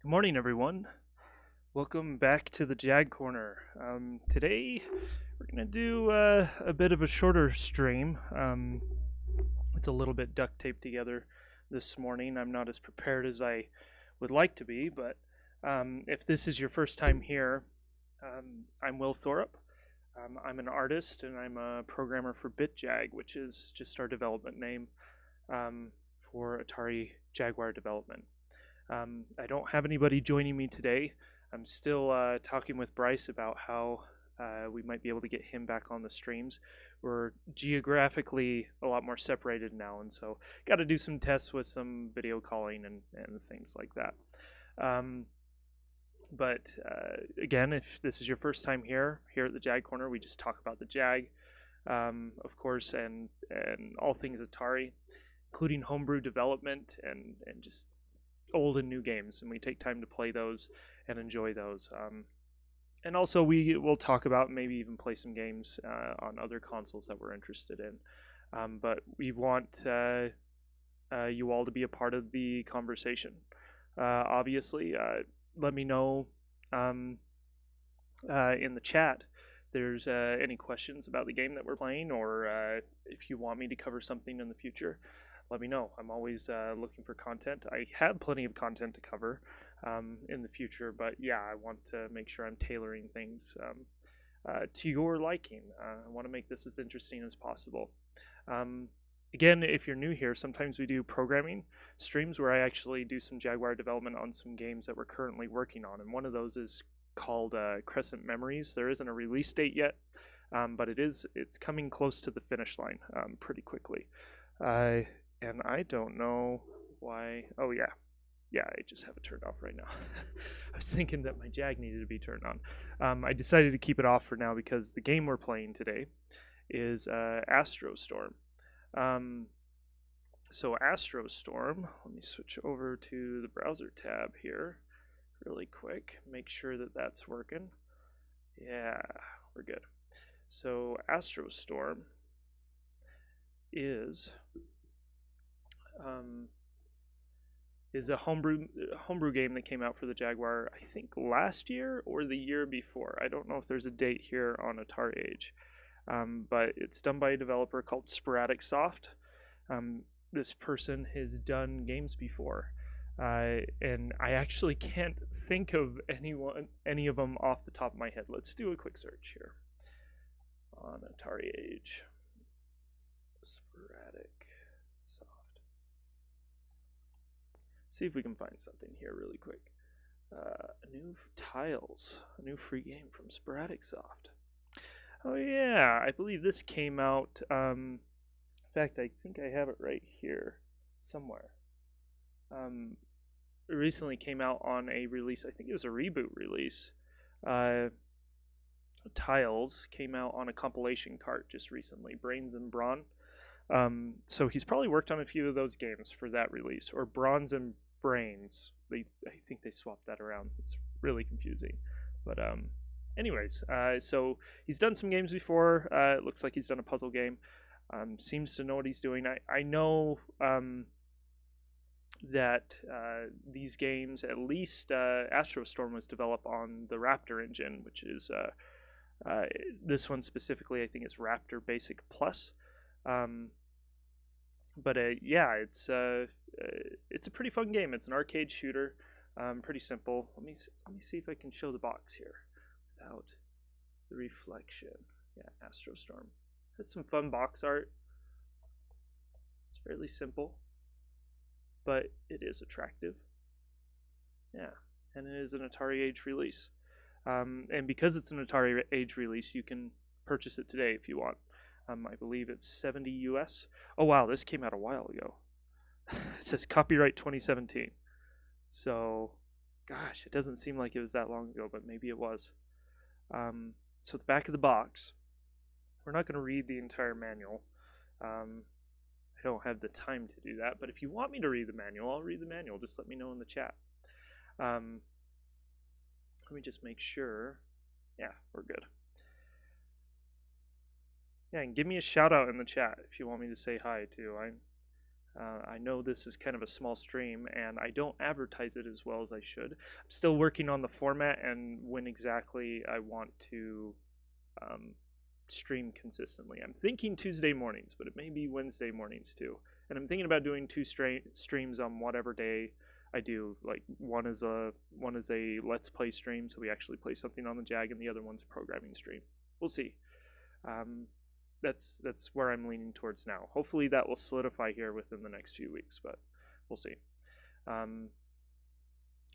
Good morning, everyone. Welcome back to the JagCorner. Today, we're going to do a bit of a shorter stream. It's a little bit duct taped together this morning. I'm not as prepared as I would like to be, but if this is your first time here, I'm Will Thorup. I'm an artist and I'm a programmer for BitJag, which is just our development name for Atari Jaguar development. I don't have anybody joining me today. I'm still talking with Bryce about how we might be able to get him back on the streams. We're geographically a lot more separated now, and so got to do some tests with some video calling and things like that. But again, if this is your first time here at the JagCorner, we just talk about the Jag, of course, and all things Atari, including homebrew development and just old and new games, and we take time to play those and enjoy those. And also we will talk about maybe even play some games on other consoles that we're interested in. But we want you all to be a part of the conversation. Obviously, let me know in the chat if there's any questions about the game that we're playing, or if you want me to cover something in the future. Let me know. I'm always looking for content. I have plenty of content to cover in the future, but yeah, I want to make sure I'm tailoring things to your liking. I want to make this as interesting as possible. Again, if you're new here, sometimes we do programming streams where I actually do some Jaguar development on some games that we're currently working on, and one of those is called Crescent Memories. There isn't a release date yet, but it's coming close to the finish line pretty quickly. And I don't know why. Oh, yeah, I just have it turned off right now. I was thinking that my Jag needed to be turned on. I decided to keep it off for now because the game we're playing today is Astrostorm. So Astrostorm, let me switch over to the browser tab here really quick. Make sure that that's working. Yeah, we're good. So Astrostorm is a homebrew game that came out for the Jaguar, I think last year or the year before. I don't know if there's a date here on AtariAge, but it's done by a developer called Sporadic Soft. This person has done games before, and I actually can't think of any of them off the top of my head. Let's do a quick search here on AtariAge. Sporadic Soft. See if we can find something here really quick. New tiles, a new free game from Sporadic Soft. Oh yeah, I believe this came out. In fact, I think I have it right here somewhere. It recently came out on a release. I think it was a reboot release. Tiles came out on a compilation cart just recently. Brains and Brawn. So he's probably worked on a few of those games for that release, or Bronze and Brains. I think they swapped that around. It's really confusing. But anyways, so he's done some games before. It looks like he's done a puzzle game. Seems to know what he's doing. I know that these games, at least Astrostorm, was developed on the Raptor engine, which is this one specifically, I think, is Raptor Basic Plus. But yeah, it's a pretty fun game. It's an arcade shooter, pretty simple. Let me see if I can show the box here without the reflection. Yeah, Astrostorm has some fun box art. It's fairly simple, but it is attractive. Yeah, and it is an AtariAge release. And because it's an AtariAge release, you can purchase it today if you want. I believe it's $70 US. Oh wow, this came out a while ago. It says copyright 2017. So, gosh, it doesn't seem like it was that long ago, but maybe it was. So the back of the box, we're not going to read the entire manual. I don't have the time to do that, but if you want me to read the manual, I'll read the manual. Just let me know in the chat. Let me just make sure. Yeah, we're good. Yeah, and give me a shout out in the chat if you want me to say hi too. I know this is kind of a small stream, and I don't advertise it as well as I should. I'm still working on the format and when exactly I want to stream consistently. I'm thinking Tuesday mornings, but it may be Wednesday mornings too. And I'm thinking about doing two streams on whatever day I do. Like one is a Let's Play stream, so we actually play something on the Jag, and the other one's a programming stream. We'll see. That's where I'm leaning towards now. Hopefully that will solidify here within the next few weeks, but we'll see.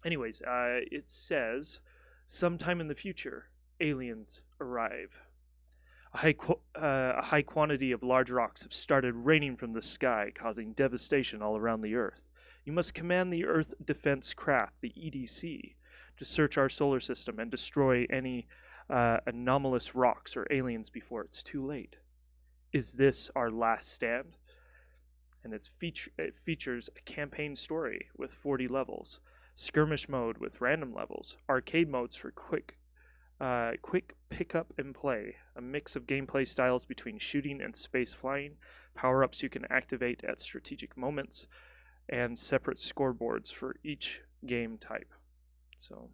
Anyways, it says, sometime in the future, aliens arrive. A high quantity of large rocks have started raining from the sky, causing devastation all around the Earth. You must command the Earth Defense Craft, the EDC, to search our solar system and destroy any anomalous rocks or aliens before it's too late. Is this our last stand? And it features a campaign story with 40 levels, skirmish mode with random levels, arcade modes for quick pick up and play, a mix of gameplay styles between shooting and space flying, power-ups you can activate at strategic moments, and separate scoreboards for each game type. So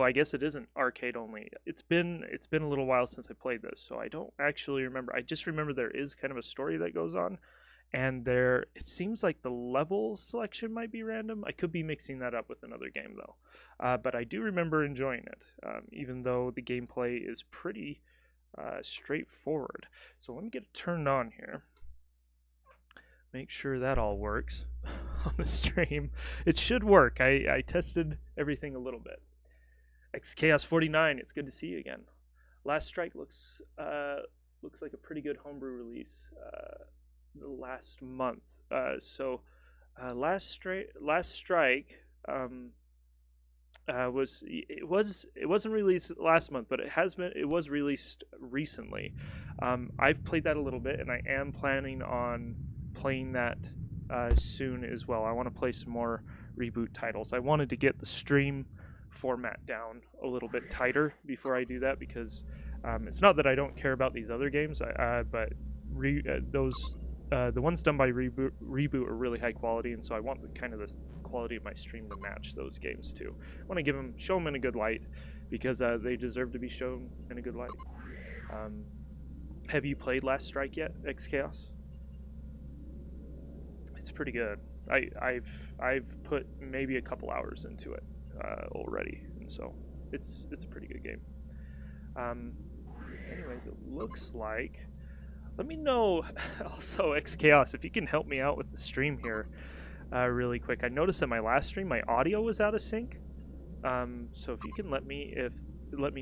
I guess it isn't arcade only. It's been a little while since I played this, so I don't actually remember. I just remember there is kind of a story that goes on, and it seems like the level selection might be random. I could be mixing that up with another game though. But I do remember enjoying it, even though the gameplay is pretty straightforward. So let me get it turned on here. Make sure that all works on the stream. It should work. I tested everything a little bit. XChaos49, it's good to see you again. Last Strike looks like a pretty good homebrew release the last month. Last Strike it wasn't released last month, but it was released recently. I've played that a little bit, and I am planning on playing that soon as well. I want to play some more reboot titles. I wanted to get the stream format down a little bit tighter before I do that, because it's not that I don't care about these other games, but the ones done by reboot are really high quality, and so I want the quality of my stream to match those games too. I want to show them in a good light, because they deserve to be shown in a good light. Have you played Last Strike yet, XChaos? It's pretty good. I've put maybe a couple hours into it already, and so it's a pretty good game. Anyways, it looks like, let me know also, XChaos, if you can help me out with the stream here really quick. I noticed that my last stream my audio was out of sync, so if you can let me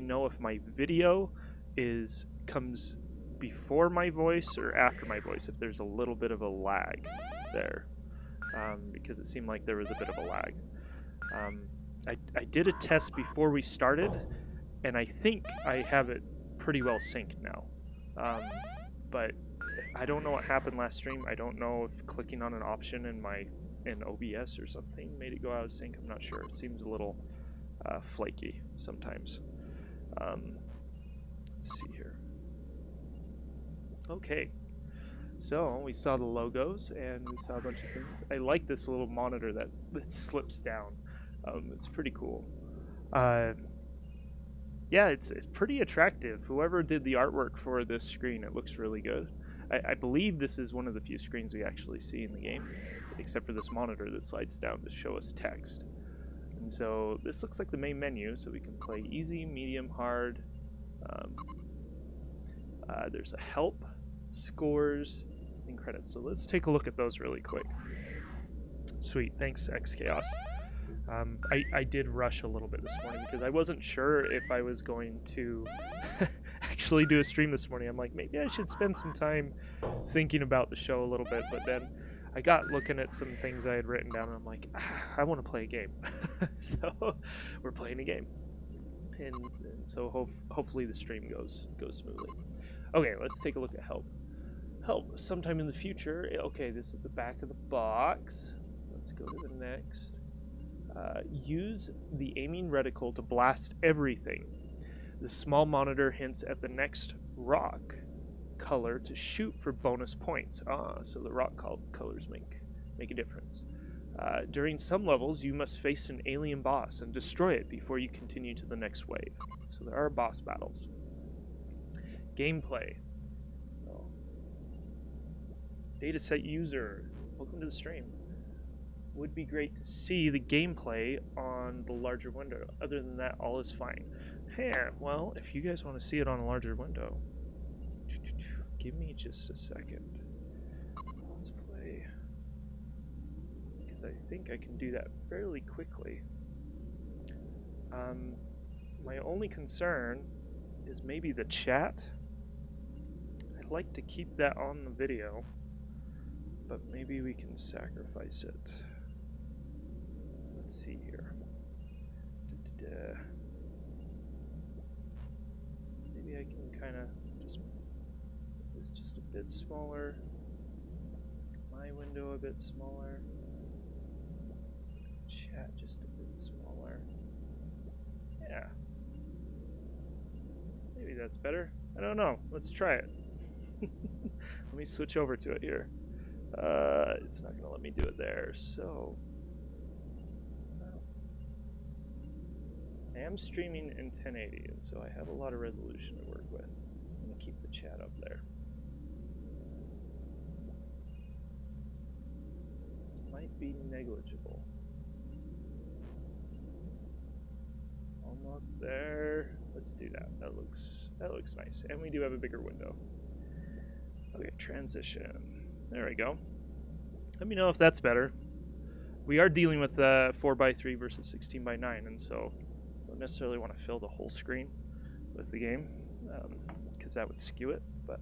know if my video comes before my voice or after my voice, if there's a little bit of a lag there, because it seemed like there was a bit of a lag. I did a test before we started, and I think I have it pretty well synced now. But I don't know what happened last stream. I don't know if clicking on an option in OBS or something made it go out of sync. I'm not sure. It seems a little flaky sometimes. Let's see here. Okay. So we saw the logos and we saw a bunch of things. I like this little monitor that slips down. It's pretty cool. Yeah, it's pretty attractive. Whoever did the artwork for this screen, it looks really good. I believe this is one of the few screens we actually see in the game, except for this monitor that slides down to show us text. And so this looks like the main menu, so we can play easy, medium, hard. There's a help, scores, and credits. So let's take a look at those really quick. Sweet, thanks XChaos. I did rush a little bit this morning because I wasn't sure if I was going to actually do a stream this morning. I'm like, maybe I should spend some time thinking about the show a little bit, but then I got looking at some things I had written down, and I'm like, I want to play a game. So we're playing a game, and so hopefully the stream goes smoothly. Okay, let's take a look at help. Help sometime in the future. Okay, this is the back of the box. Let's go to the next. Use the aiming reticle to blast everything. The small monitor hints at the next rock color to shoot for bonus points. So the rock colors make a difference. During some levels, you must face an alien boss and destroy it before you continue to the next wave. So there are boss battles. Gameplay. Oh. Dataset user, welcome to the stream. Would be great to see the gameplay on the larger window. Other than that, all is fine. Hey, well, if you guys want to see it on a larger window, give me just a second. Let's play. Because I think I can do that fairly quickly. My only concern is maybe the chat. I'd like to keep that on the video, but maybe we can sacrifice it. Let's see here. Maybe I can kind of just make this just a bit smaller. My window a bit smaller. Chat just a bit smaller. Yeah. Maybe that's better. I don't know. Let's try it. Let me switch over to it here. It's not going to let me do it there, so... I am streaming in 1080, and so I have a lot of resolution to work with. I'm going to keep the chat up there. This might be negligible. Almost there. Let's do that. That looks nice. And we do have a bigger window. Okay, transition. There we go. Let me know if that's better. We are dealing with 4:3 versus 16:9, and so I don't necessarily want to fill the whole screen with the game, because that would skew it. But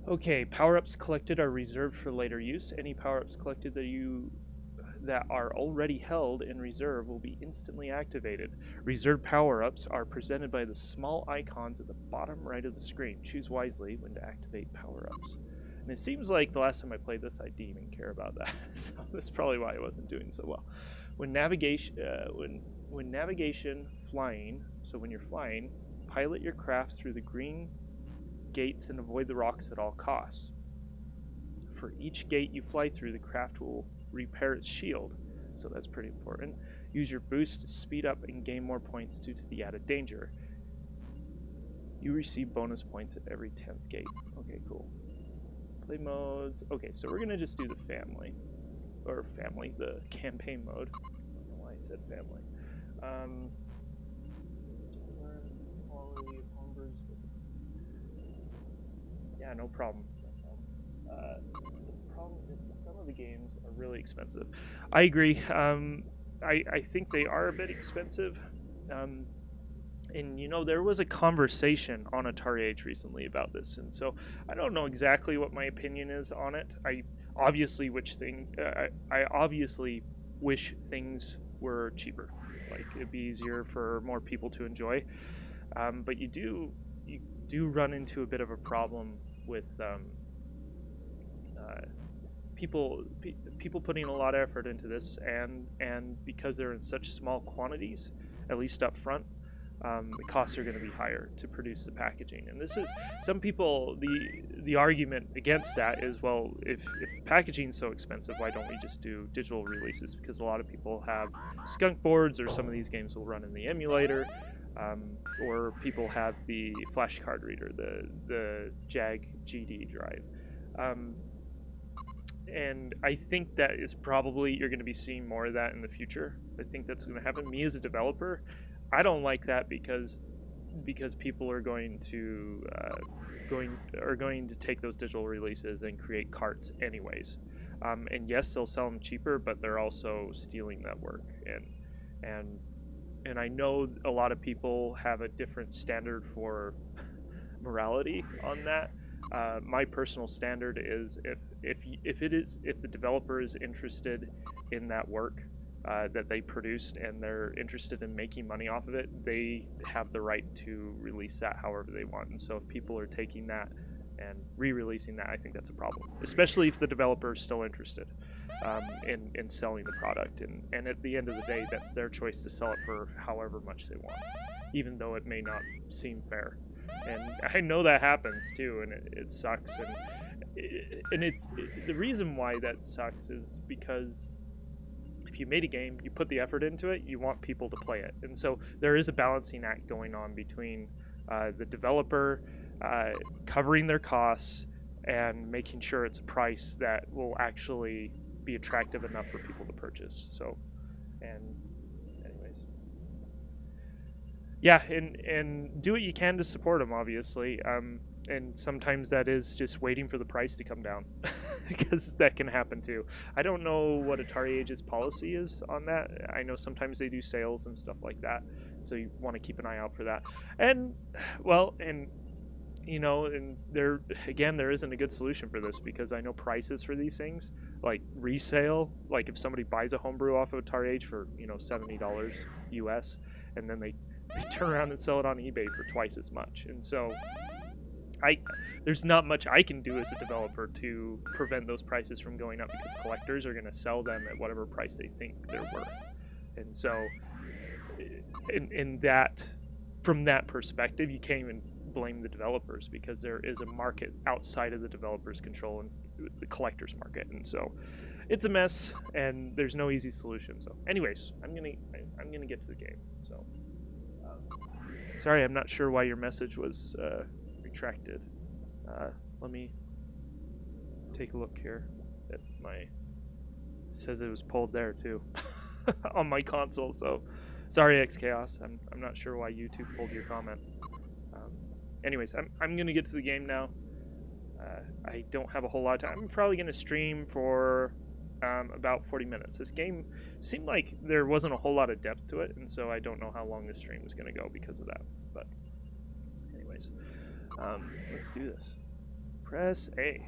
okay, power-ups collected are reserved for later use. Any power-ups collected that are already held in reserve will be instantly activated. Reserved power-ups are presented by the small icons at the bottom right of the screen. Choose wisely when to activate power-ups. And it seems like the last time I played this, I didn't even care about that. So that's probably why it wasn't doing so well. When navigation, flying, so when you're flying, pilot your craft through the green gates and avoid the rocks at all costs. For each gate you fly through, the craft will repair its shield, so that's pretty important. Use your boost to speed up and gain more points due to the added danger. You receive bonus points at every 10th gate. Okay, cool. Play modes. Okay, so we're gonna just do the the campaign mode. I don't know why I said family. Yeah, no problem. The problem is some of the games are really expensive. I agree. I think they are a bit expensive. And you know, there was a conversation on AtariAge recently about this, and so I don't know exactly what my opinion is on it. I obviously wish things were cheaper. Like, it'd be easier for more people to enjoy. But you do run into a bit of a problem with people putting a lot of effort into this, and because they're in such small quantities, at least up front, the costs are going to be higher to produce the packaging. And this is, some people, the argument against that is, well, if the packaging is so expensive, why don't we just do digital releases? Because a lot of people have skunk boards, or some of these games will run in the emulator, or people have the flash card reader, the Jag GD drive. And I think that is probably, you're going to be seeing more of that in the future. I think that's going to happen. Me as a developer, I don't like that because people are going to take those digital releases and create carts anyways. And yes, they'll sell them cheaper, but they're also stealing that work. And I know a lot of people have a different standard for morality on that. My personal standard is if the developer is interested in that work that they produced and they're interested in making money off of it, they have the right to release that however they want. And so if people are taking that and re-releasing that, I think that's a problem, especially if the developer is still interested in selling the product. And at the end of the day, that's their choice to sell it for however much they want, even though it may not seem fair. And I know that happens too, and it sucks. And the reason why that sucks is because if you made a game, you put the effort into it, you want people to play it. And so there is a balancing act going on between the developer covering their costs and making sure it's a price that will actually be attractive enough for people to purchase. So, and anyways, yeah, and do what you can to support them, obviously. And sometimes that is just waiting for the price to come down, because that can happen too. I don't know what AtariAge's policy is on that. I know sometimes they do sales and stuff like that, so you want to keep an eye out for that. And well, and you know, and there isn't a good solution for this, because I know prices for these things, like resale, like if somebody buys a homebrew off of AtariAge for, you know, $70 US, and then they turn around and sell it on eBay for twice as much. And so there's not much I can do as a developer to prevent those prices from going up, because collectors are going to sell them at whatever price they think they're worth. And so in that, from that perspective, you can't even blame the developers, because there is a market outside of the developers' control, and the collectors market. And so it's a mess, and there's no easy solution. So anyways, I'm gonna get to the game. So sorry, I'm not sure why your message was retracted. Let me take a look here at my, it says it was pulled there too on my console. So sorry, XChaos, I'm not sure why YouTube pulled your comment. Anyways, I'm gonna get to the game now. I don't have a whole lot of time. I'm probably gonna stream for about 40 minutes. This game seemed like there wasn't a whole lot of depth to it, and so I don't know how long the stream is gonna go because of that. But anyways, let's do this. Press A.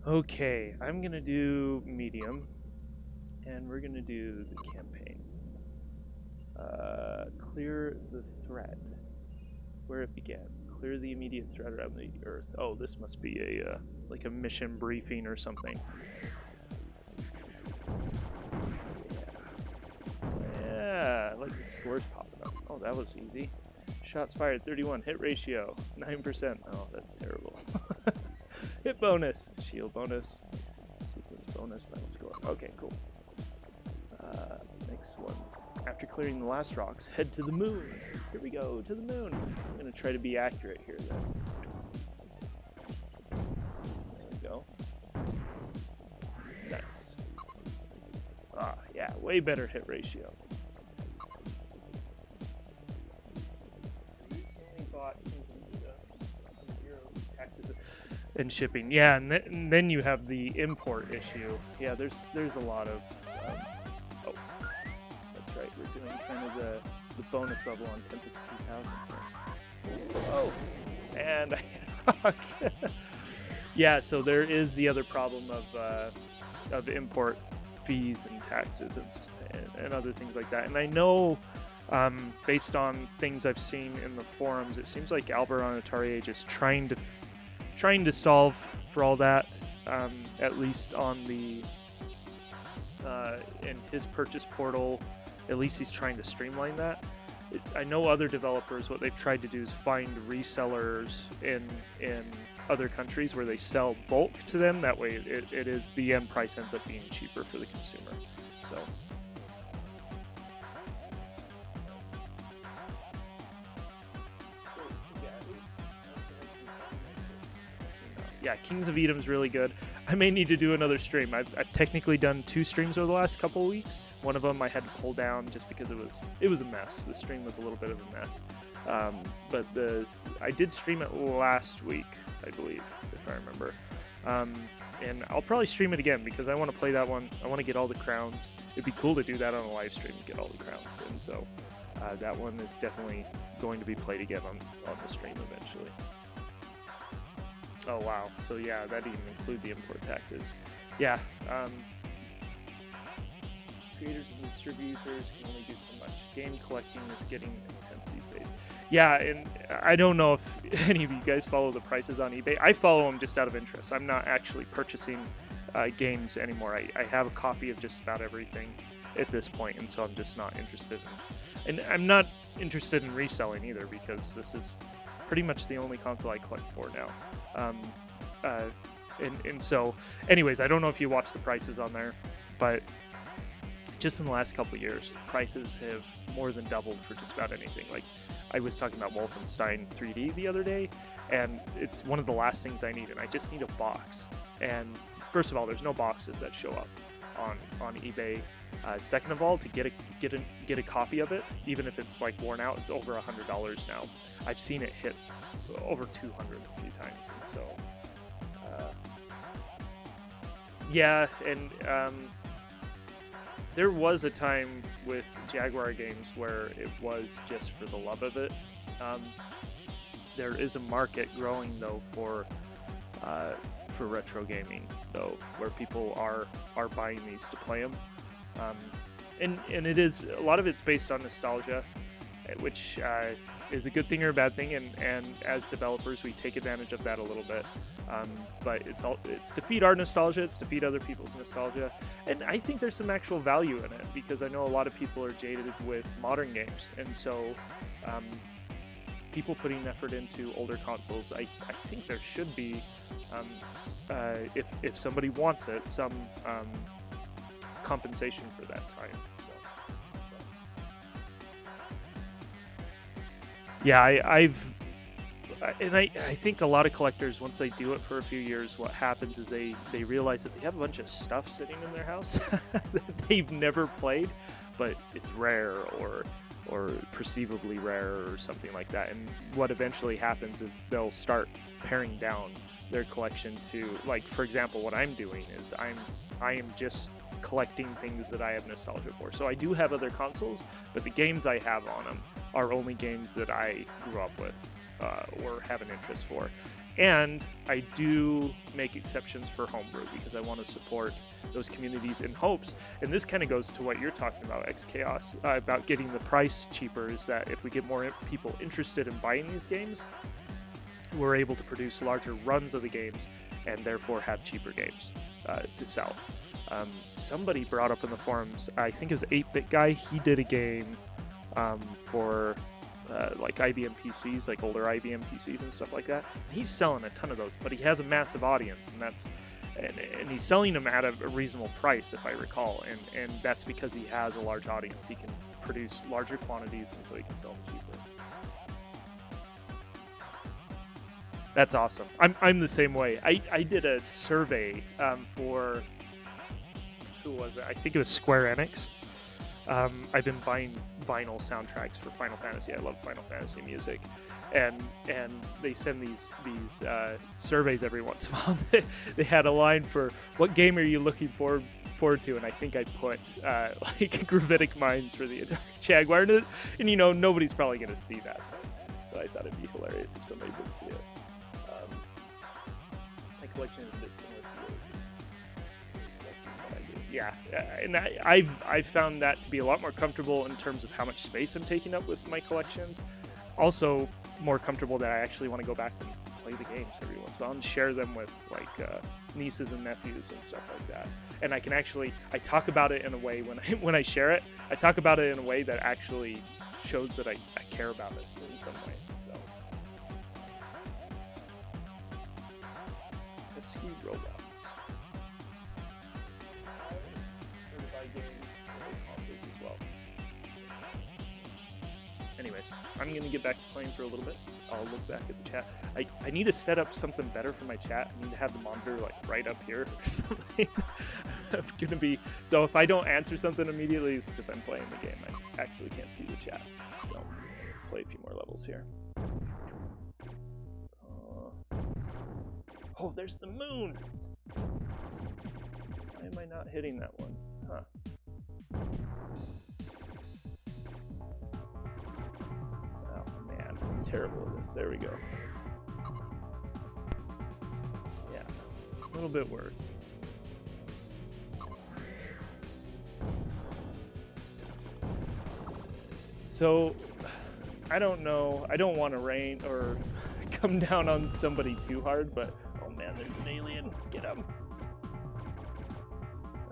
Okay, I'm gonna do medium, and we're gonna do the campaign. Clear the threat. Where it began. Clear the immediate threat around the Earth. Oh, this must be a like a mission briefing or something. Yeah, like the scores popping up. Oh, that was easy. Shots fired, 31. Hit ratio, 9%. Oh, that's terrible. Hit bonus, shield bonus, sequence bonus, final score. Okay, cool. Next one. After clearing the last rocks, head to the moon. Here we go, to the moon. I'm going to try to be accurate here then. There we go. Nice. Ah, yeah, way better hit ratio. Recently bought taxes and shipping. Yeah, and then you have the import issue. Yeah, there's a lot of... oh, that's right. We're doing kind of the bonus level on Tempest 2000 here. Oh, and yeah, so there is the other problem of import fees and taxes and other things like that. And I know, based on things I've seen in the forums, it seems like Albert on AtariAge is trying to solve for all that, at least on the in his purchase portal. At least he's trying to streamline that. I know other developers, what they've tried to do is find resellers in other countries where they sell bulk to them. That way it is, the end price ends up being cheaper for the consumer. So yeah, Kings of Edom's really good. I may need to do another stream. I've technically done 2 streams over the last couple of weeks. One of them I had to pull down just because it was a mess. The stream was a little bit of a mess. But I did stream it last week, I believe, if I remember. And I'll probably stream it again because I want to play that one. I want to get all the crowns. It'd be cool to do that on a live stream and get all the crowns. And so that one is definitely going to be played again on the stream eventually. Oh wow, so yeah, that didn't include the import taxes. Yeah, creators and distributors can only do so much. Game collecting is getting intense these days. Yeah, and I don't know if any of you guys follow the prices on eBay. I follow them just out of interest. I'm not actually purchasing games anymore. I have a copy of just about everything at this point, and so I'm just not interested And I'm not interested in reselling either, because this is pretty much the only console I collect for now. And so, anyways, I don't know if you watch the prices on there, but just in the last couple of years, prices have more than doubled for just about anything. Like, I was talking about Wolfenstein 3D the other day, and it's one of the last things I need, and I just need a box. And first of all, there's no boxes that show up on eBay. Second of all, to get a copy of it, even if it's like worn out, it's over $100 now. I've seen it hit over 200 a few times, and so yeah. And there was a time with Jaguar games where it was just for the love of it. There is a market growing though for retro gaming though, where people are buying these to play them, and it is, a lot of it's based on nostalgia, which is a good thing or a bad thing, and as developers we take advantage of that a little bit, but it's to feed our nostalgia, it's to feed other people's nostalgia, and I think there's some actual value in it, because I know a lot of people are jaded with modern games, and so people putting effort into older consoles, I think there should be, if somebody wants it, some compensation for that time. Yeah, I think a lot of collectors, once they do it for a few years, what happens is they realize that they have a bunch of stuff sitting in their house that they've never played, but it's rare or perceivably rare or something like that. And what eventually happens is they'll start paring down their collection to, like, for example, what I'm doing is I am just collecting things that I have nostalgia for. So I do have other consoles, but the games I have on them are only games that I grew up with or have an interest for. And I do make exceptions for homebrew, because I want to support those communities in hopes, and this kind of goes to what you're talking about, XChaos, about getting the price cheaper, is that if we get more people interested in buying these games, we're able to produce larger runs of the games and therefore have cheaper games to sell. Somebody brought up in the forums, I think it was 8-Bit Guy, he did a game for like IBM PCs, like older IBM PCs and stuff like that. He's selling a ton of those, but he has a massive audience, and he's selling them at a reasonable price, if I recall, and that's because he has a large audience. He can produce larger quantities, and so he can sell them cheaper. That's awesome. I'm the same way. I did a survey for, who was it? I think it was Square Enix. I've been buying vinyl soundtracks for Final Fantasy. I love Final Fantasy music, and they send these surveys every once in a while. They had a line for, what game are you looking forward to, and I think I put like Gravitic Minds for the Atari Jaguar, and you know, nobody's probably going to see that, but I thought it'd be hilarious if somebody did see it. My collection is a bit similar to yours. Yeah, and I've found that to be a lot more comfortable in terms of how much space I'm taking up with my collections. Also, more comfortable that I actually want to go back and play the games every once in a while and share them with, like, nieces and nephews and stuff like that. And I can actually, I talk about it in a way when I share it. I talk about it in a way that actually shows that I care about it in some way. So, pesky robots. Anyways, I'm going to get back to playing for a little bit. I'll look back at the chat. I need to set up something better for my chat. I need to have the monitor, like, right up here or something. I'm going to be... So if I don't answer something immediately, it's because I'm playing the game. I actually can't see the chat. So play a few more levels here. Oh, there's the moon! Why am I not hitting that one? Huh. Terrible at this. There we go. Yeah, a little bit worse. So, I don't know. I don't want to rain or come down on somebody too hard, but oh man, there's an alien. Get him.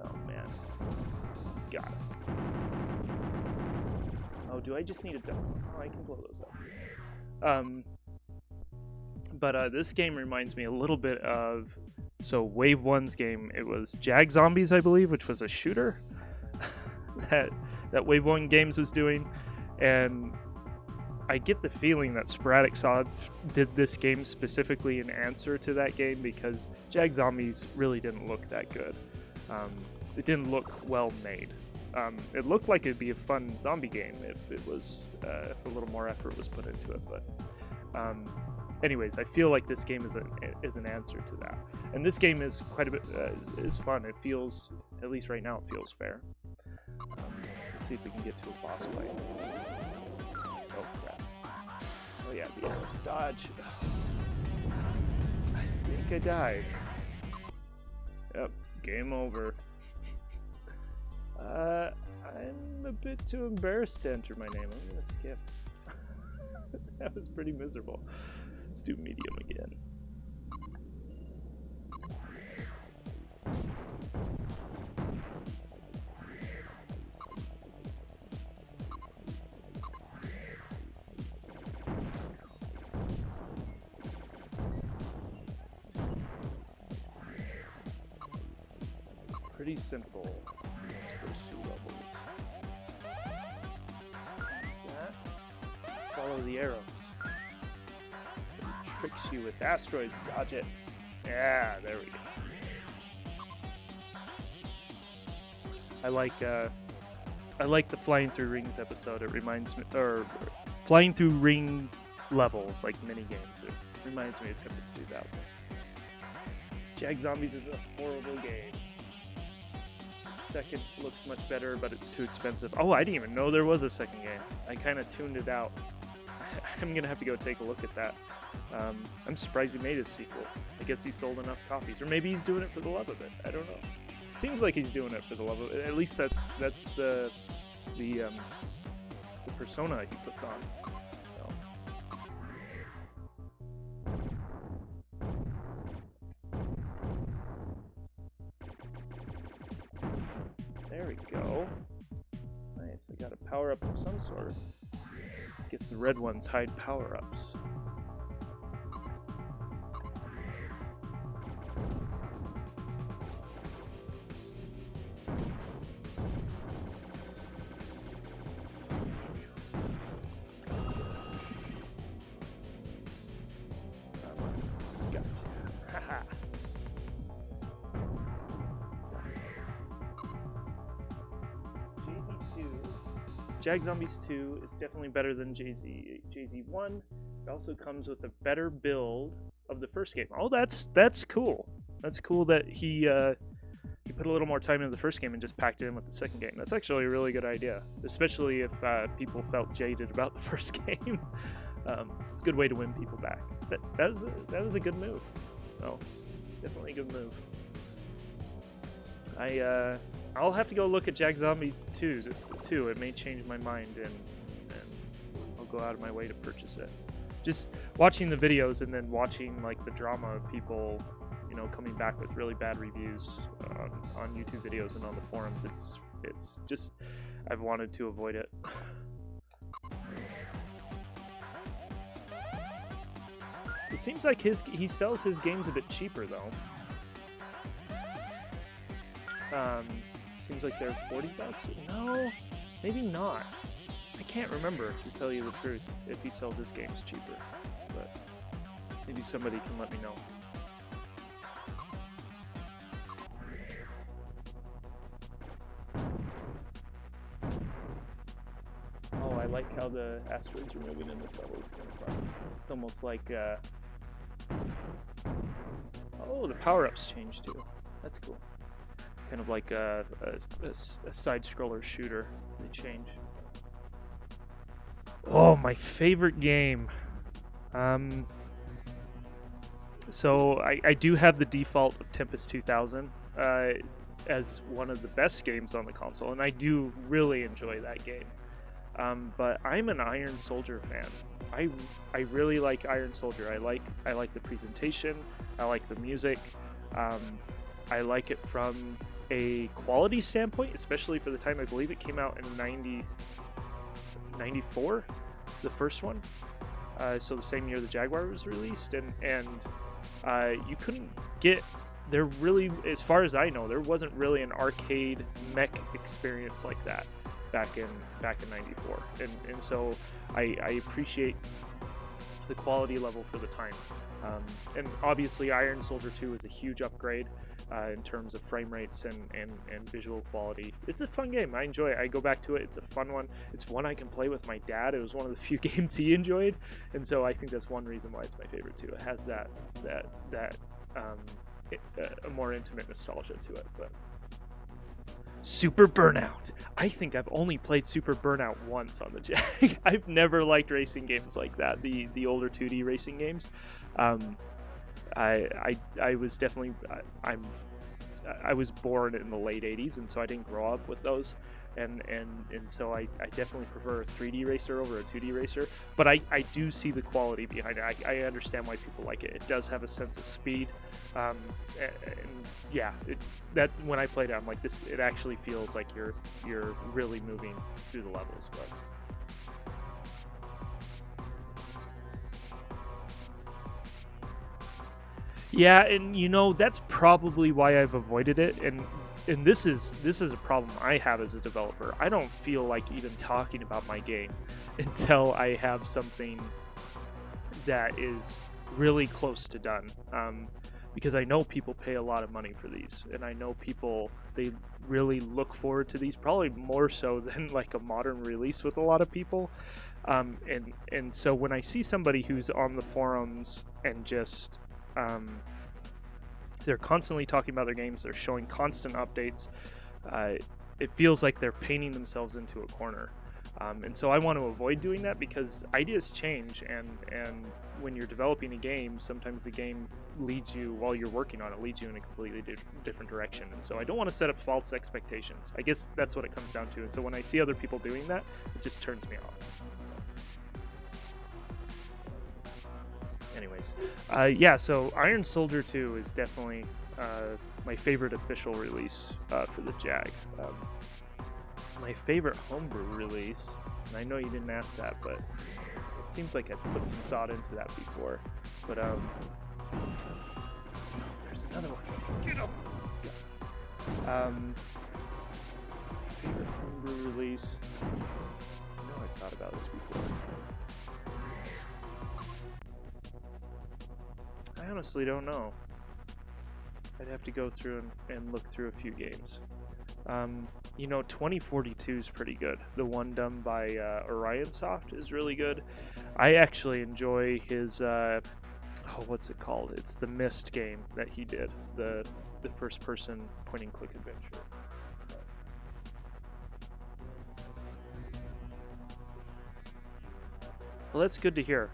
Oh man. Got him. Oh, do I just need a double? Oh, I can blow those up. But this game reminds me a little bit of, so Wave 1's game, it was Jag Zombies, I believe, which was a shooter that Wave 1 Games was doing, and I get the feeling that Sporadic Sod did this game specifically in answer to that game, because Jag Zombies really didn't look that good. It didn't look well made. It looked like it'd be a fun zombie game if it was if a little more effort was put into it. But anyways, I feel like this game is an answer to that. And this game is quite a bit is fun. It feels, at least right now, it feels fair. Let's see if we can get to a boss fight. Oh crap! Oh yeah, the arrows dodge. I think I died. Yep, game over. I'm a bit too embarrassed to enter my name. I'm gonna skip. That was pretty miserable. Let's do medium again. Pretty simple. These first few levels. What's that? Follow the arrows. It tricks you with asteroids. Dodge it. Yeah, there we go. I like the Flying Through Rings episode. It reminds me, or Flying Through Ring levels, like mini games. It reminds me of Tempest 2000. Jag Zombies is a horrible game. Second looks much better, but it's too expensive. Oh, I didn't even know there was a second game. I kind of tuned it out. I'm gonna have to go take a look at that. I'm surprised he made a sequel. I guess he sold enough copies, or maybe he's doing it for the love of it. I don't know. Seems like he's doing it for the love of it. At least that's the persona he puts on. So. There we go. Nice. I got a power up of some sort. Guess the red ones hide power ups. Jag Zombies 2 is definitely better than JZ1. It also comes with a better build of the first game. Oh, that's cool. That's cool that he put a little more time into the first game and just packed it in with the second game. That's actually a really good idea, especially if people felt jaded about the first game. It's a good way to win people back. That was a good move. Oh, definitely a good move. I'll have to go look at Jag Zombie 2. It may change my mind, and I'll go out of my way to purchase it. Just watching the videos and then watching like the drama of people, you know, coming back with really bad reviews on YouTube videos and on the forums. It's just, I've wanted to avoid it. It seems like he sells his games a bit cheaper though. Seems like they're $40. No, maybe not. I can't remember, to tell you the truth, if he sells his games cheaper. But maybe somebody can let me know. Oh, I like how the asteroids are moving in this level. It's kind of fun. It's almost like oh, the power-ups change too. That's cool. Kind of like a side-scroller shooter. They change. Oh, my favorite game. So I do have the default of Tempest 2000 as one of the best games on the console, and I do really enjoy that game. But I'm an Iron Soldier fan. I really like Iron Soldier. I like the presentation. I like the music. I like it from a quality standpoint, especially for the time. I believe it came out in 94, the first one. So the same year the Jaguar was released, and you couldn't get there really, as far as I know, there wasn't really an arcade mech experience like that back in '94, and so I appreciate the quality level for the time. And obviously Iron Soldier 2 is a huge upgrade in terms of frame rates and visual quality. It's a fun game. I enjoy it. I go back to it. It's a fun one. It's one I can play with my dad. It was one of the few games he enjoyed, and so I think that's one reason why it's my favorite too. It has that a more intimate nostalgia to it. But Super Burnout. I think I've only played Super Burnout once on the Jag. I've never liked racing games like that, the older 2D racing games. I was definitely I was born in the late 80s, and so I didn't grow up with those, and so I definitely prefer a 3D racer over a 2D racer, but I do see the quality behind it. I understand why people like it. It does have a sense of speed, and yeah, that when I played it, I'm like, this, it actually feels like you're really moving through the levels. But yeah, and you know, that's probably why I've avoided it, and this is a problem I have as a developer. I don't feel like even talking about my game until I have something that is really close to done, because I know people pay a lot of money for these, and I know people, they really look forward to these, probably more so than like a modern release with a lot of people. And so when I see somebody who's on the forums and just they're constantly talking about their games, they're showing constant updates, it feels like they're painting themselves into a corner. And so I want to avoid doing that, because ideas change, and when you're developing a game, sometimes the game leads you, while you're working on it, leads you in a completely different direction. And so I don't want to set up false expectations. I guess that's what it comes down to. And so when I see other people doing that, it just turns me off. Anyways, yeah, so Iron Soldier 2 is definitely my favorite official release for the Jag. My favorite homebrew release, and I know you didn't ask that, but it seems like I put some thought into that before. But there's another one. Get up! Favorite homebrew release. I know I thought about this before. I honestly don't know. I'd have to go through and look through a few games. You know, 2042 is pretty good. The one done by Orion Soft is really good. I actually enjoy his, what's it called? It's the Myst game that he did, the first-person point-and-click adventure. Well, that's good to hear.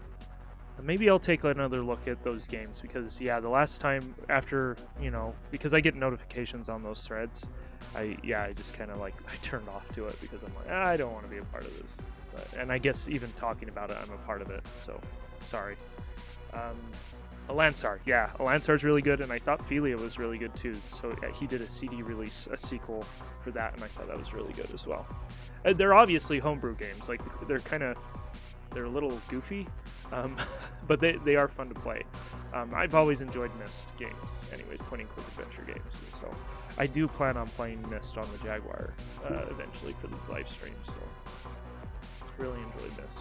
Maybe I'll take another look at those games, because yeah, the last time after, you know, because I get notifications on those threads, I just kind of like, I turned off to it, because I'm like, I don't want to be a part of this. And I guess even talking about it, I'm a part of it, so sorry. Alansar, yeah, Alansar's really good, and I thought Philia was really good too. So he did a CD release, a sequel for that, and I thought that was really good as well. They're obviously homebrew games, like they're a little goofy, but they are fun to play. I've always enjoyed Myst games, anyways, point-and-click adventure games. So I do plan on playing Myst on the Jaguar eventually for these live streams. So really enjoyed Myst,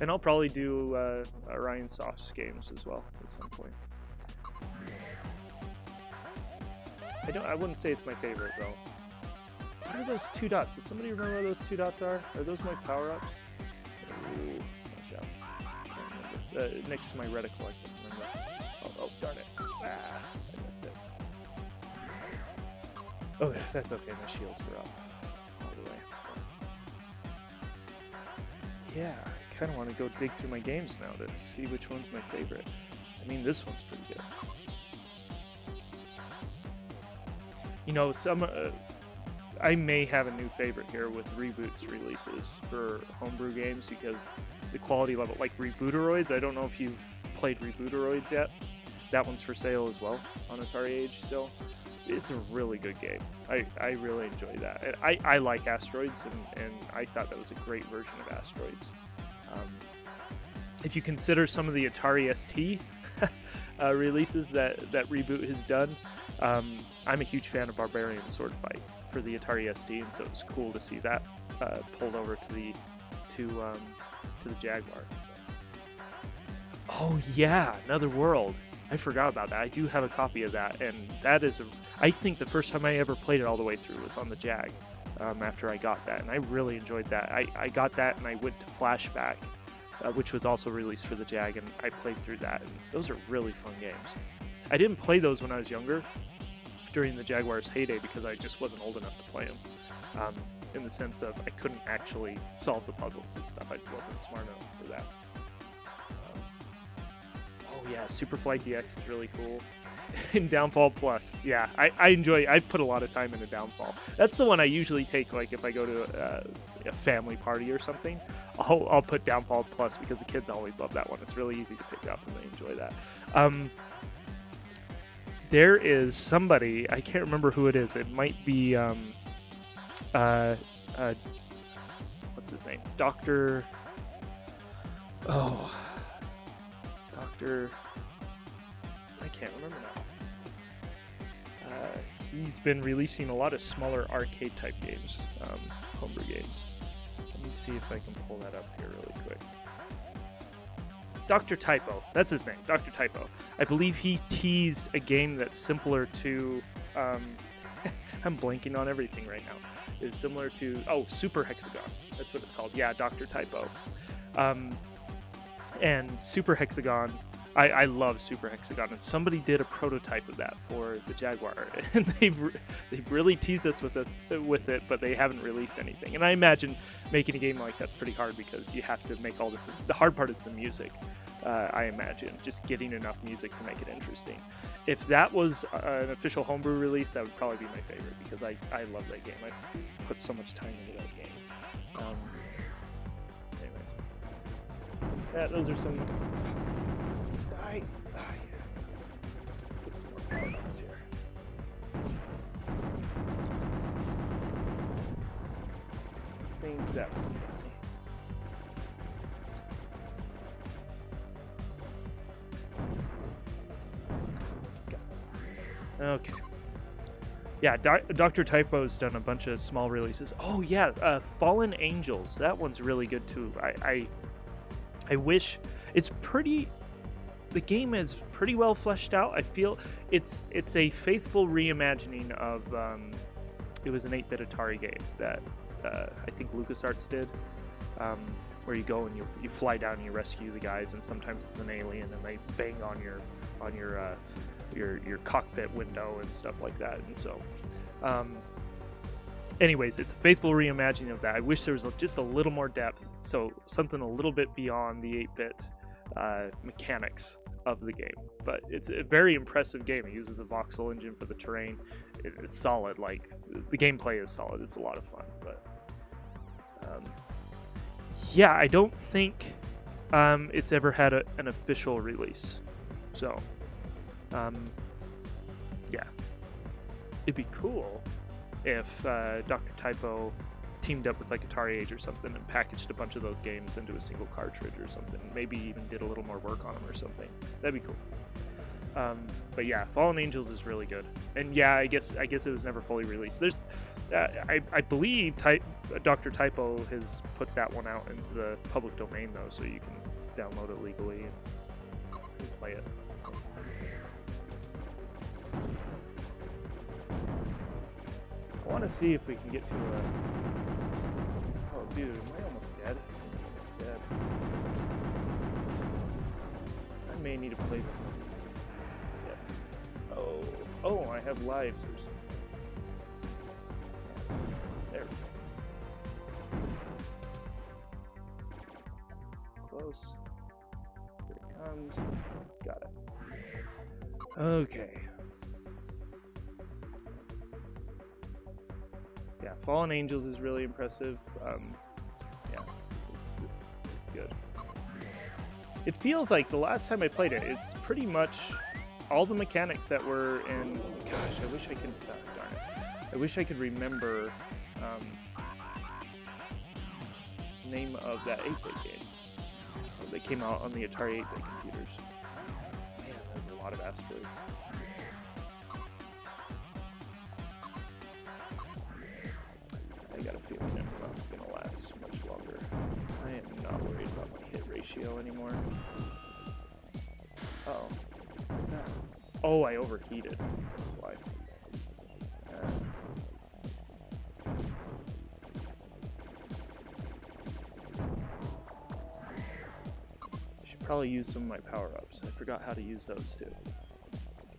and I'll probably do Orion Soft's games as well at some point. I wouldn't say it's my favorite though. What are those two dots? Does somebody remember what those two dots are? Are those my power-ups? Ooh, watch out. Next to my reticle, I can't remember. Oh, darn it. I missed it. Oh, that's okay. My shields were up all the way. Yeah, I kind of want to go dig through my games now to see which one's my favorite. I mean, this one's pretty good. You know, I may have a new favorite here with Reboot's releases for homebrew games, because the quality level, like Rebooteroids, I don't know if you've played Rebooteroids yet. That one's for sale as well on AtariAge still. it's a really good game. I really enjoy that. And I like Asteroids, and I thought that was a great version of Asteroids. If you consider some of the Atari ST releases that Reboot has done, I'm a huge fan of Barbarian Sword Fight for the Atari ST, and so it was cool to see that pulled over to the Jaguar. Oh yeah, Another World. I forgot about that. I do have a copy of that, and that is I think the first time I ever played it all the way through was on the Jag. After I got that, and I really enjoyed that. I got that, and I went to Flashback, which was also released for the Jag, and I played through that, and those are really fun games. I didn't play those when I was younger, during the Jaguar's heyday, because I just wasn't old enough to play them. In the sense of I couldn't actually solve the puzzles and stuff. I wasn't smart enough for that. Oh yeah, Superflight DX is really cool. And Downfall Plus, yeah, I put a lot of time into Downfall. That's the one I usually take, like if I go to a family party or something, I'll put Downfall Plus because the kids always love that one. It's really easy to pick up and they enjoy that. There is somebody, I can't remember who it is. It might be what's his name? Dr. I can't remember now. He's been releasing a lot of smaller arcade type games, homebrew games. Let me see if I can pull that up here really quick. Dr. Typo, that's his name, Dr. Typo. I believe he teased a game that's similar to, I'm blanking on everything right now. It's similar to, Super Hexagon. That's what it's called. Yeah, Dr. Typo. And Super Hexagon, I love Super Hexagon, and somebody did a prototype of that for the Jaguar, and they've really teased us with it, but they haven't released anything. And I imagine making a game like that's pretty hard because you have to make all the hard part is the music. I imagine just getting enough music to make it interesting. If that was an official homebrew release, that would probably be my favorite because I love that game. I put so much time into that game. Anyway, yeah, those are some. Get some more power-ups here. I think that would be okay. Yeah, Dr. Typo's done a bunch of small releases. Oh yeah, Fallen Angels. That one's really good too. I wish it's pretty. The game is pretty well fleshed out. I feel it's a faithful reimagining of it was an 8-bit Atari game that I think LucasArts did, where you go and you fly down and you rescue the guys, and sometimes it's an alien and they bang on your cockpit window and stuff like that. And so anyways, it's a faithful reimagining of that. I wish there was just a little more depth, so something a little bit beyond the 8-bit mechanics of the game. But it's a very impressive game. It uses a voxel engine for the terrain. It's solid. Like, the gameplay is solid. It's a lot of fun. But yeah, I don't think it's ever had an official release. So yeah, it'd be cool if Dr. Typo teamed up with like AtariAge or something and packaged a bunch of those games into a single cartridge or something. Maybe even did a little more work on them or something. That'd be cool. But yeah, Fallen Angels is really good. And yeah, I guess it was never fully released. There's, I believe Dr. Typo has put that one out into the public domain though, so you can download it legally and play it. I want to see if we can get to a. Oh, dude, am I almost dead? I'm almost dead. I may need to play this. Yeah. Oh, I have lives or something. There we go. Close. Here it comes. Got it. Okay. Yeah, Fallen Angels is really impressive. Yeah, it's good. It feels like the last time I played it, it's pretty much all the mechanics that were in. Gosh, I wish I could. Darn it! I wish I could remember the name of that 8-bit game that came out on the Atari 8-bit computers. Man, there's a lot of asteroids. I got a feeling it's not going to last much longer. I am not worried about my hit ratio anymore. Uh-oh. What's that? Oh, I overheated. That's why. I should probably use some of my power-ups. I forgot how to use those too.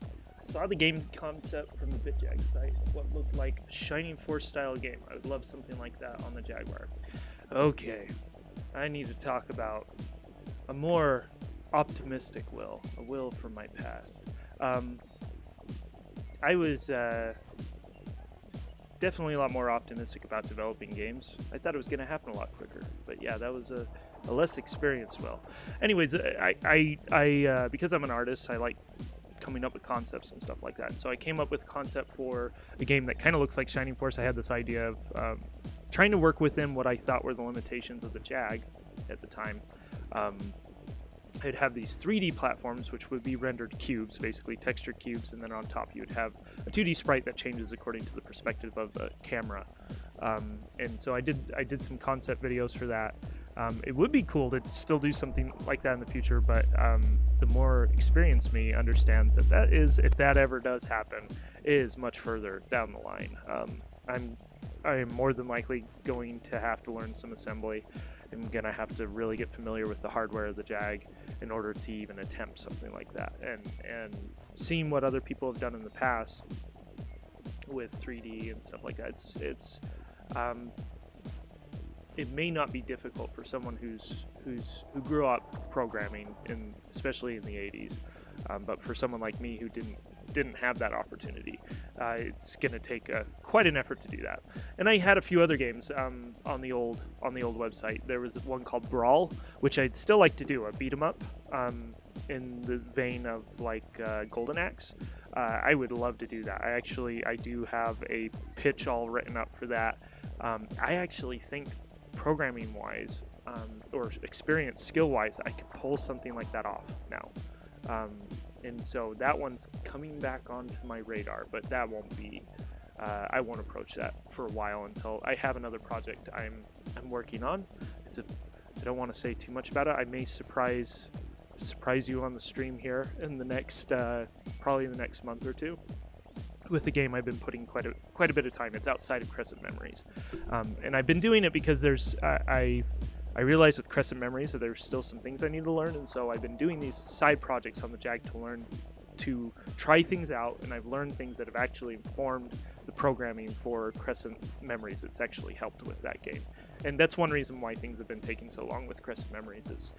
I saw the game concept from the BitJag site. What looked like a Shining Force style game. I would love something like that on the Jaguar. Okay, I need to talk about a more optimistic Will, a Will from my past. I was definitely a lot more optimistic about developing games. I thought it was going to happen a lot quicker, but yeah, that was a less experienced Will. Anyways, I because I'm an artist, I like coming up with concepts and stuff like that. And so I came up with a concept for a game that kind of looks like Shining Force. I had this idea of trying to work within what I thought were the limitations of the Jag at the time. I'd have these 3D platforms, which would be rendered cubes, basically textured cubes, and then on top you would have a 2D sprite that changes according to the perspective of the camera. And so I did some concept videos for that. It would be cool to still do something like that in the future, but the more experienced me understands that is, if that ever does happen, is much further down the line. I am more than likely going to have to learn some assembly. I'm gonna have to really get familiar with the hardware of the Jag in order to even attempt something like that. And seeing what other people have done in the past with 3D and stuff like that, it may not be difficult for someone who grew up programming, especially in the 80s, but for someone like me who didn't have that opportunity, it's going to take quite an effort to do that. And I had a few other games on the old website. There was one called Brawl, which I'd still like to do, a beat 'em up in the vein of like Golden Axe. I would love to do that. I do have a pitch all written up for that. I actually think programming wise or experience skill wise, I could pull something like that off now. And so that one's coming back onto my radar, but that won't be, I won't approach that for a while until I have another project I'm working on. I don't want to say too much about it. I may surprise you on the stream here in the next, probably in the next month or two. With the game, I've been putting quite a bit of time. It's outside of Crescent Memories, and I've been doing it because I realized with Crescent Memories that there's still some things I need to learn, and so I've been doing these side projects on the Jag to try things out, and I've learned things that have actually informed the programming for Crescent Memories. It's actually helped with that game, and that's one reason why things have been taking so long with Crescent Memories is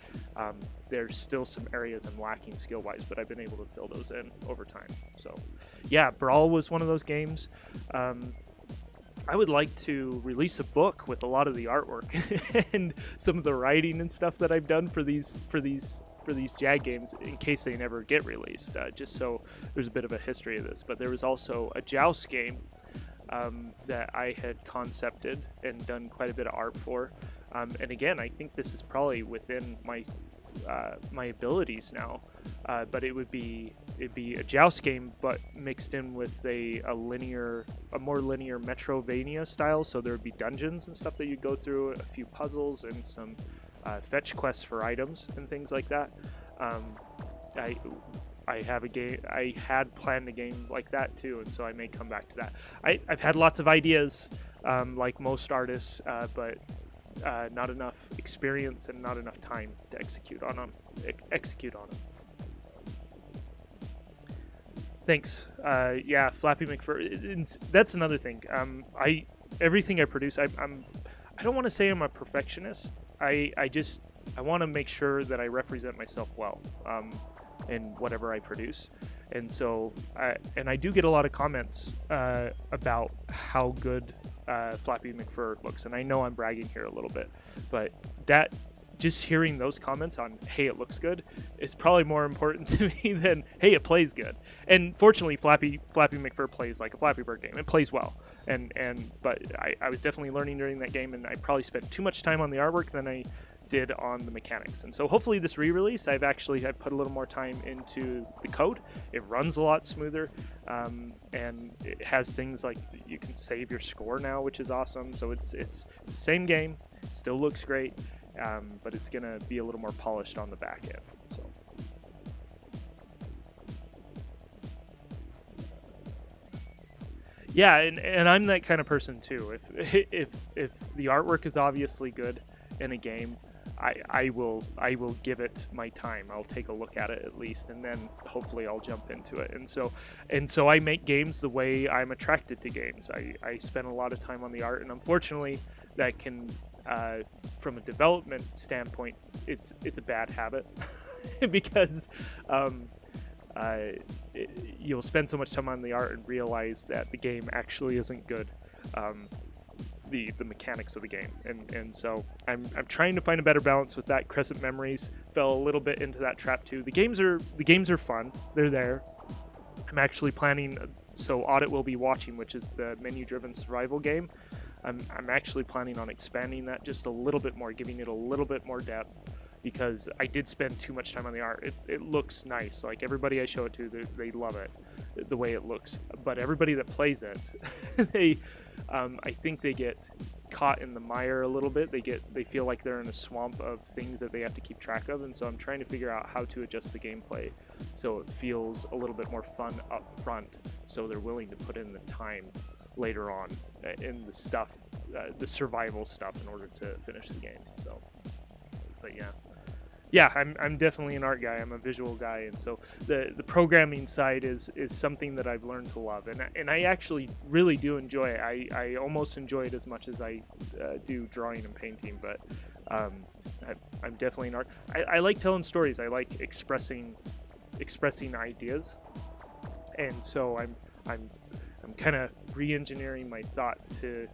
there's still some areas I'm lacking skill-wise, but I've been able to fill those in over time. So yeah, Brawl was one of those games. I would like to release a book with a lot of the artwork and some of the writing and stuff that I've done for these Jag games in case they never get released, just so there's a bit of a history of this. But there was also a Joust game that I had concepted and done quite a bit of art for, and again, I think this is probably within my abilities now, but it'd be a Joust game, but mixed in with a more linear Metrovania style. So there would be dungeons and stuff that you go through, a few puzzles, and some fetch quests for items and things like that. I had planned a game like that too, and so I may come back to that. I've had lots of ideas, like most artists, but not enough experience and not enough time to execute on them. Thanks. Yeah, Flappy McFur. That's another thing. Everything I produce, I don't want to say I'm a perfectionist. I want to make sure that I represent myself well in whatever I produce, and so I do get a lot of comments about how good Flappy McFur looks, and I know I'm bragging here a little bit, but just hearing those comments on, hey, it looks good, is probably more important to me than, hey, it plays good. And fortunately, Flappy McFur plays like a Flappy Bird game. It plays well. But I was definitely learning during that game, and I probably spent too much time on the artwork than I did on the mechanics. And so hopefully this re-release, I've put a little more time into the code. It runs a lot smoother, and it has things like you can save your score now, which is awesome. So it's the same game, still looks great, but it's gonna be a little more polished on the back end. So yeah, and I'm that kind of person too. If the artwork is obviously good in a game, I will give it my time. I'll take a look at it at least, and then hopefully I'll jump into it. And so I make games the way I'm attracted to games. I spend a lot of time on the art, and unfortunately that can, from a development standpoint, it's a bad habit because you'll spend so much time on the art and realize that the game actually isn't good. The mechanics of the game, and so I'm trying to find a better balance with that. Crescent Memories fell a little bit into that trap too. The games are fun. They're there. I'm actually planning, so Audit Will Be Watching, which is the menu-driven survival game. I'm actually planning on expanding that just a little bit more, giving it a little bit more depth, because I did spend too much time on the art. It looks nice. Like everybody I show it to, they love it, the way it looks. But everybody that plays it, I think they get caught in the mire a little bit. They feel like they're in a swamp of things that they have to keep track of, and so I'm trying to figure out how to adjust the gameplay so it feels a little bit more fun up front, so they're willing to put in the time later on in the stuff, the survival stuff, in order to finish the game. So, but yeah, I'm definitely an art guy. I'm a visual guy, and so the programming side is something that I've learned to love, and I actually really do enjoy it. I almost enjoy it as much as I do drawing and painting, but I'm definitely an art. I like telling stories. I like expressing ideas, and so I'm kind of re-engineering my thought to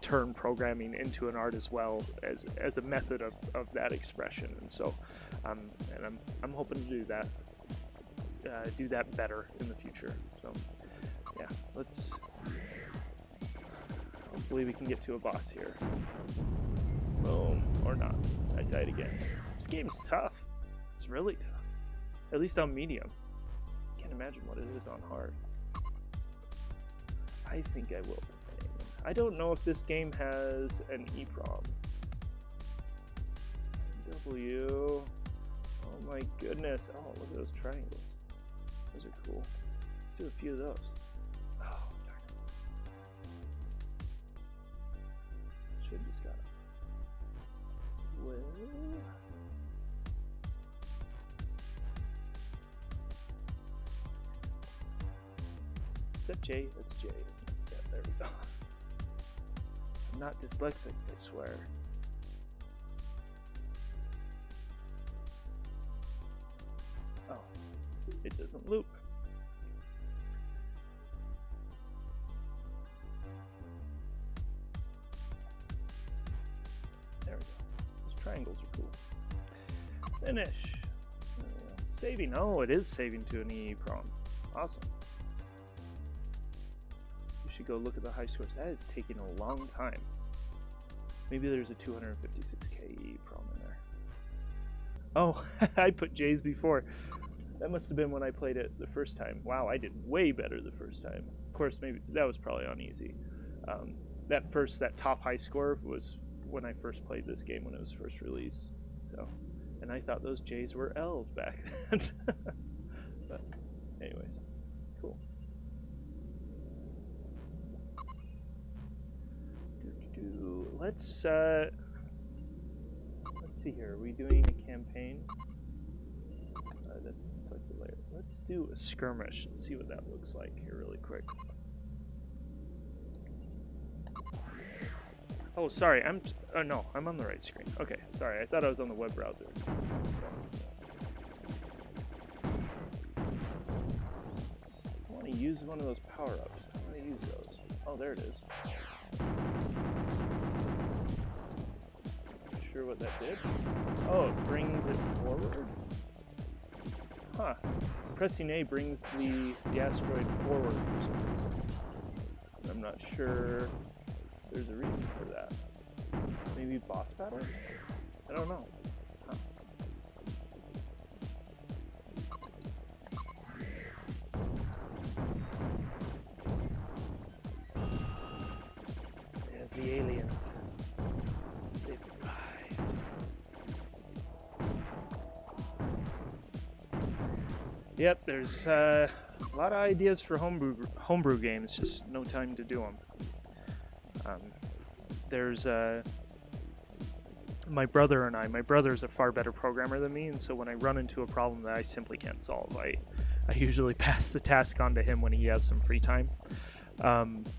turn programming into an art as well as a method of that expression. And so I'm hoping to do that better in the future. So yeah, hopefully we can get to a boss here. Boom, or not. I died again. This game's tough. It's really tough, at least on medium. Can't imagine what it is on hard. I think I will. I don't know if this game has an EEPROM. W. Oh my goodness. Oh, look at those triangles. Those are cool. Let's do a few of those. Oh, darn it. Should just got it. Well. Is that J? That's J, isn't it? Yeah, there we go. I'm not dyslexic, I swear. Oh, it doesn't loop. There we go. Those triangles are cool. Finish. Saving. Oh, it is saving to an EEPROM. Awesome. Go look at the high scores. That is taking a long time. Maybe there's a 256K EEPROM in there. Oh, I put J's before. That must have been when I played it the first time. Wow, I did way better the first time. Of course, maybe that was probably on easy. That top high score was when I first played this game, when it was first released. So, and I thought those J's were L's back then. But anyways, cool. Let's see here. Are we doing a campaign? That's circular. Let's do a skirmish and see what that looks like here really quick. Oh, sorry. No, I'm on the right screen. Okay, sorry. I thought I was on the web browser. I want to use one of those power-ups. I want to use those. Oh, there it is. sure what that did. Oh, it brings it forward? Huh. Pressing A brings the asteroid forward for some reason. I'm not sure there's a reason for that. Maybe boss battle? I don't know. Huh. There's the aliens. They fly. Yep, there's a lot of ideas for homebrew games, just no time to do them. There's my brother and my brother's a far better programmer than me, and so when I run into a problem that I simply can't solve, I usually pass the task on to him when he has some free time. And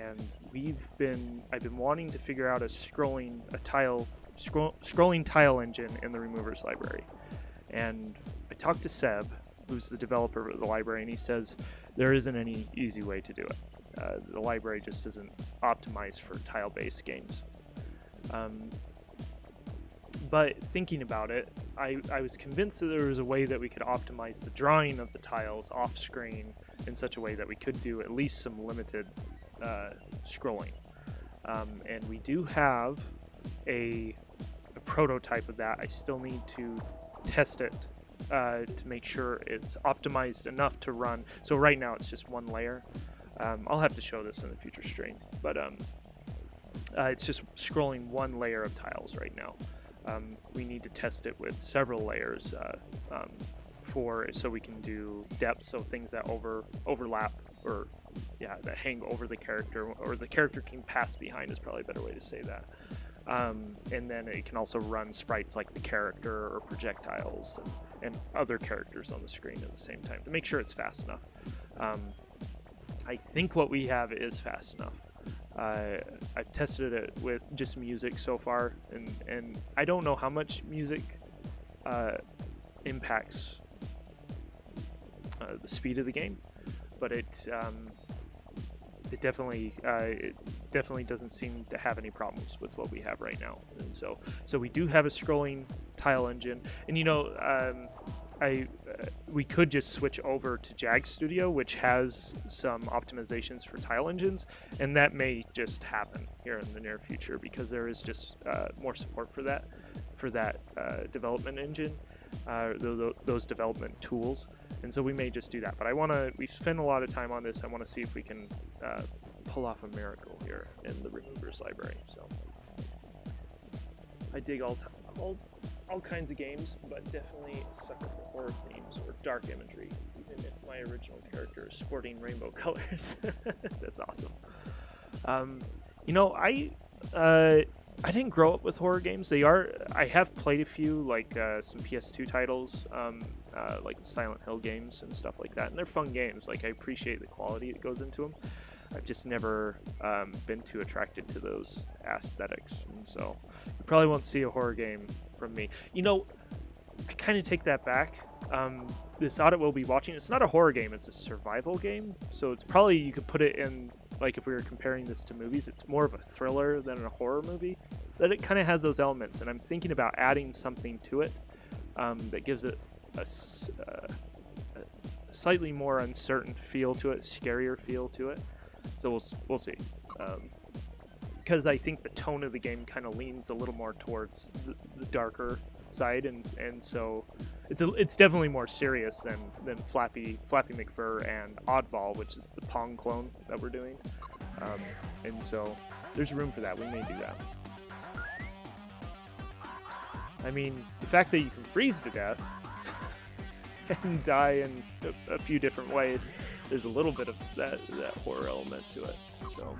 I've been wanting to figure out a scrolling tile engine in the removers library. And I talked to Seb, who's the developer of the library, and he says there isn't any easy way to do it. The library just isn't optimized for tile-based games. But thinking about it, I was convinced that there was a way that we could optimize the drawing of the tiles off-screen in such a way that we could do at least some limited scrolling. And we do have a prototype of that. I still need to test it to make sure it's optimized enough to run. So right now it's just one layer. I'll have to show this in a future stream, but it's just scrolling one layer of tiles right now. We need to test it with several layers so we can do depth, so things that overlap or that hang over the character, or the character can pass behind is probably a better way to say that. And then it can also run sprites like the character or projectiles and other characters on the screen at the same time to make sure it's fast enough. I think what we have is fast enough. I've tested it with just music so far, and I don't know how much music impacts the speed of the game, but it definitely doesn't seem to have any problems with what we have right now. And so we do have a scrolling tile engine, and we could just switch over to Jag Studio, which has some optimizations for tile engines, and that may just happen here in the near future because there is just more support for that development engine, those development tools, and so we may just do that. But we've spent a lot of time on this. I want to see if we can pull off a miracle here in the removers library. So I dig all kinds of games, but definitely sucker for horror themes or dark imagery, even if my original character is sporting rainbow colors. That's awesome. I didn't grow up with horror games. I have played a few, like some PS2 titles, like the Silent Hill games and stuff like that, and they're fun games. Like, I appreciate the quality that goes into them. I've just never been too attracted to those aesthetics, and so you probably won't see a horror game from me. I kind of take that back. This audit we'll be watching, it's not a horror game, it's a survival game, so it's probably, you could put it in, like, if we were comparing this to movies, it's more of a thriller than a horror movie, but it kind of has those elements, and I'm thinking about adding something to it that gives it a slightly more uncertain feel to it, scarier feel to it. So we'll see, because I think the tone of the game kind of leans a little more towards the darker side, and so it's definitely more serious than Flappy McFur and Oddball, which is the Pong clone that we're doing, and so there's room for that. We may do that. I mean, the fact that you can freeze to death and die in a few different ways, there's a little bit of that horror element to it. So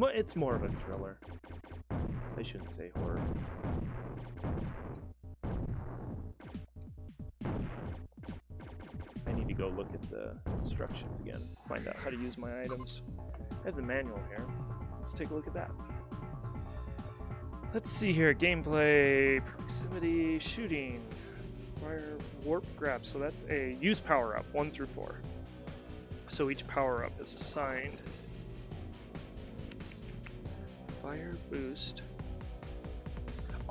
it's more of a thriller. I shouldn't say horror. I need to go look at the instructions again, find out how to use my items. I have the manual here. Let's take a look at that. Let's see here. Gameplay, proximity, shooting, fire, warp, grab. So that's a use power up 1 through 4. So each power up is assigned fire, boost,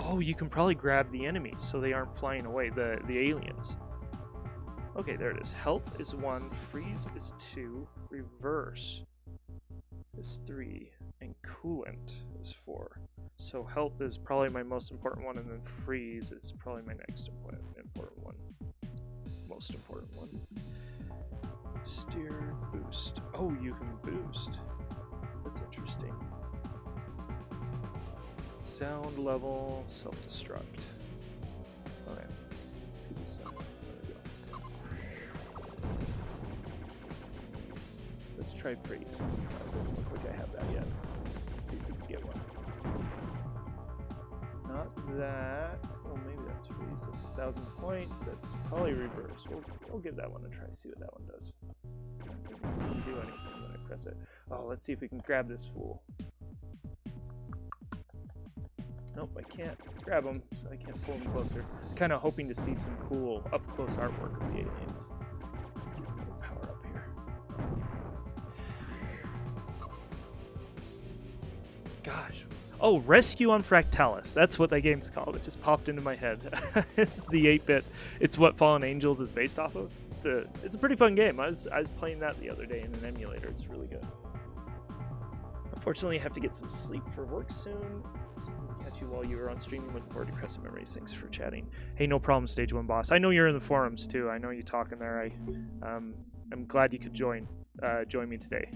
Oh, you can probably grab the enemies so they aren't flying away, the aliens. Okay, there it is. Health is 1, freeze is 2, reverse is 3, and coolant is 4. So health is probably my most important one, and then freeze is probably my next important one. Most important one. Steer, boost. Oh, you can boost. That's interesting. Sound level, self-destruct. Okay, let's get this sound. There we go. Let's try freeze. It doesn't look like I have that yet. Let's see if we can get one. Not that. Well, maybe that's freeze. That's 1,000 points. That's probably reverse. We'll give that one a try. See what that one does. It doesn't seem to do anything when I press it. Oh, let's see if we can grab this fool. Nope, I can't grab him, so I can't pull him closer. I was kind of hoping to see some cool up-close artwork of the aliens. Let's get a little power up here. Gosh. Oh, Rescue on Fractalis. That's what that game's called. It just popped into my head. It's the 8-bit. It's what Fallen Angels is based off of. It's a pretty fun game. I was playing that the other day in an emulator. It's really good. Unfortunately, I have to get some sleep for work soon. Catch you while you were on streaming. Looking forward to Crescent Memories. Thanks for chatting. Hey, no problem, Stage 1 boss. I know you're in the forums too. I know you talking there. I'm glad you could join me today.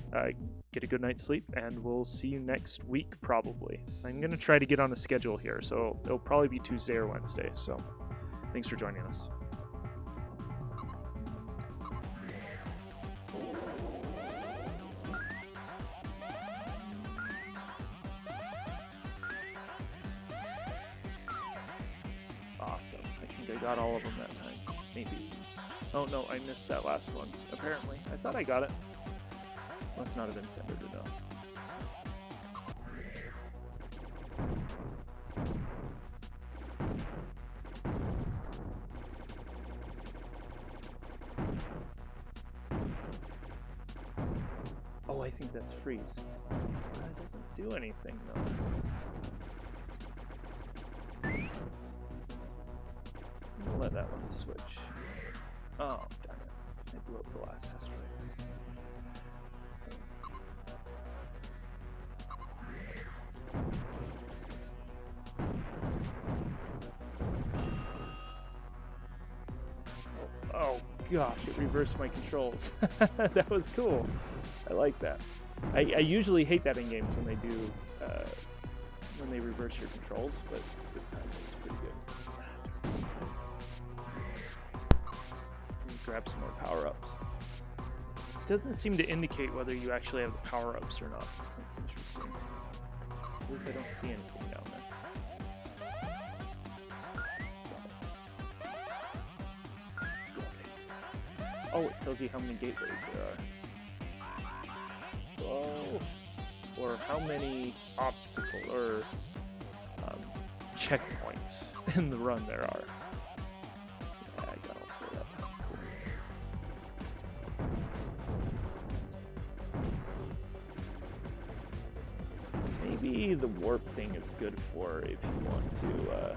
Get a good night's sleep, and we'll see you next week probably. I'm gonna try to get on a schedule here, so it'll probably be Tuesday or Wednesday. So, thanks for joining us. Awesome. I think I got all of them that time. Maybe. Oh no, I missed that last one. Apparently. I thought I got it. Must not have been centered enough. Oh, I think that's freeze. That doesn't do anything though. Let that one switch. Oh, darn it. I blew up the last asteroid. Oh gosh, it reversed my controls. That was cool. I like that. I usually hate that in games when they do, when they reverse your controls, but this time it was pretty good. Grab some more power-ups. It doesn't seem to indicate whether you actually have the power-ups or not. That's interesting. At least I don't see anything down there. Oh, it tells you how many gateways there are. Oh, or how many obstacle or checkpoints in the run there are. Yeah, I got all 4 that time. Cool. Maybe the warp thing is good for if you want to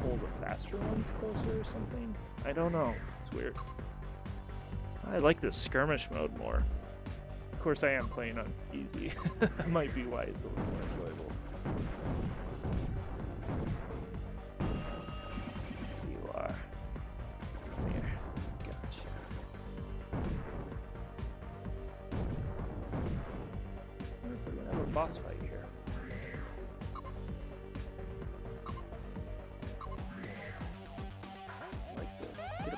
pull the faster ones closer or something. I don't know. It's weird. I like this skirmish mode more. Of course, I am playing on easy. That might be why it's a little more enjoyable. You are. There. Gotcha. We're gonna have a boss fight here. I'd like to get a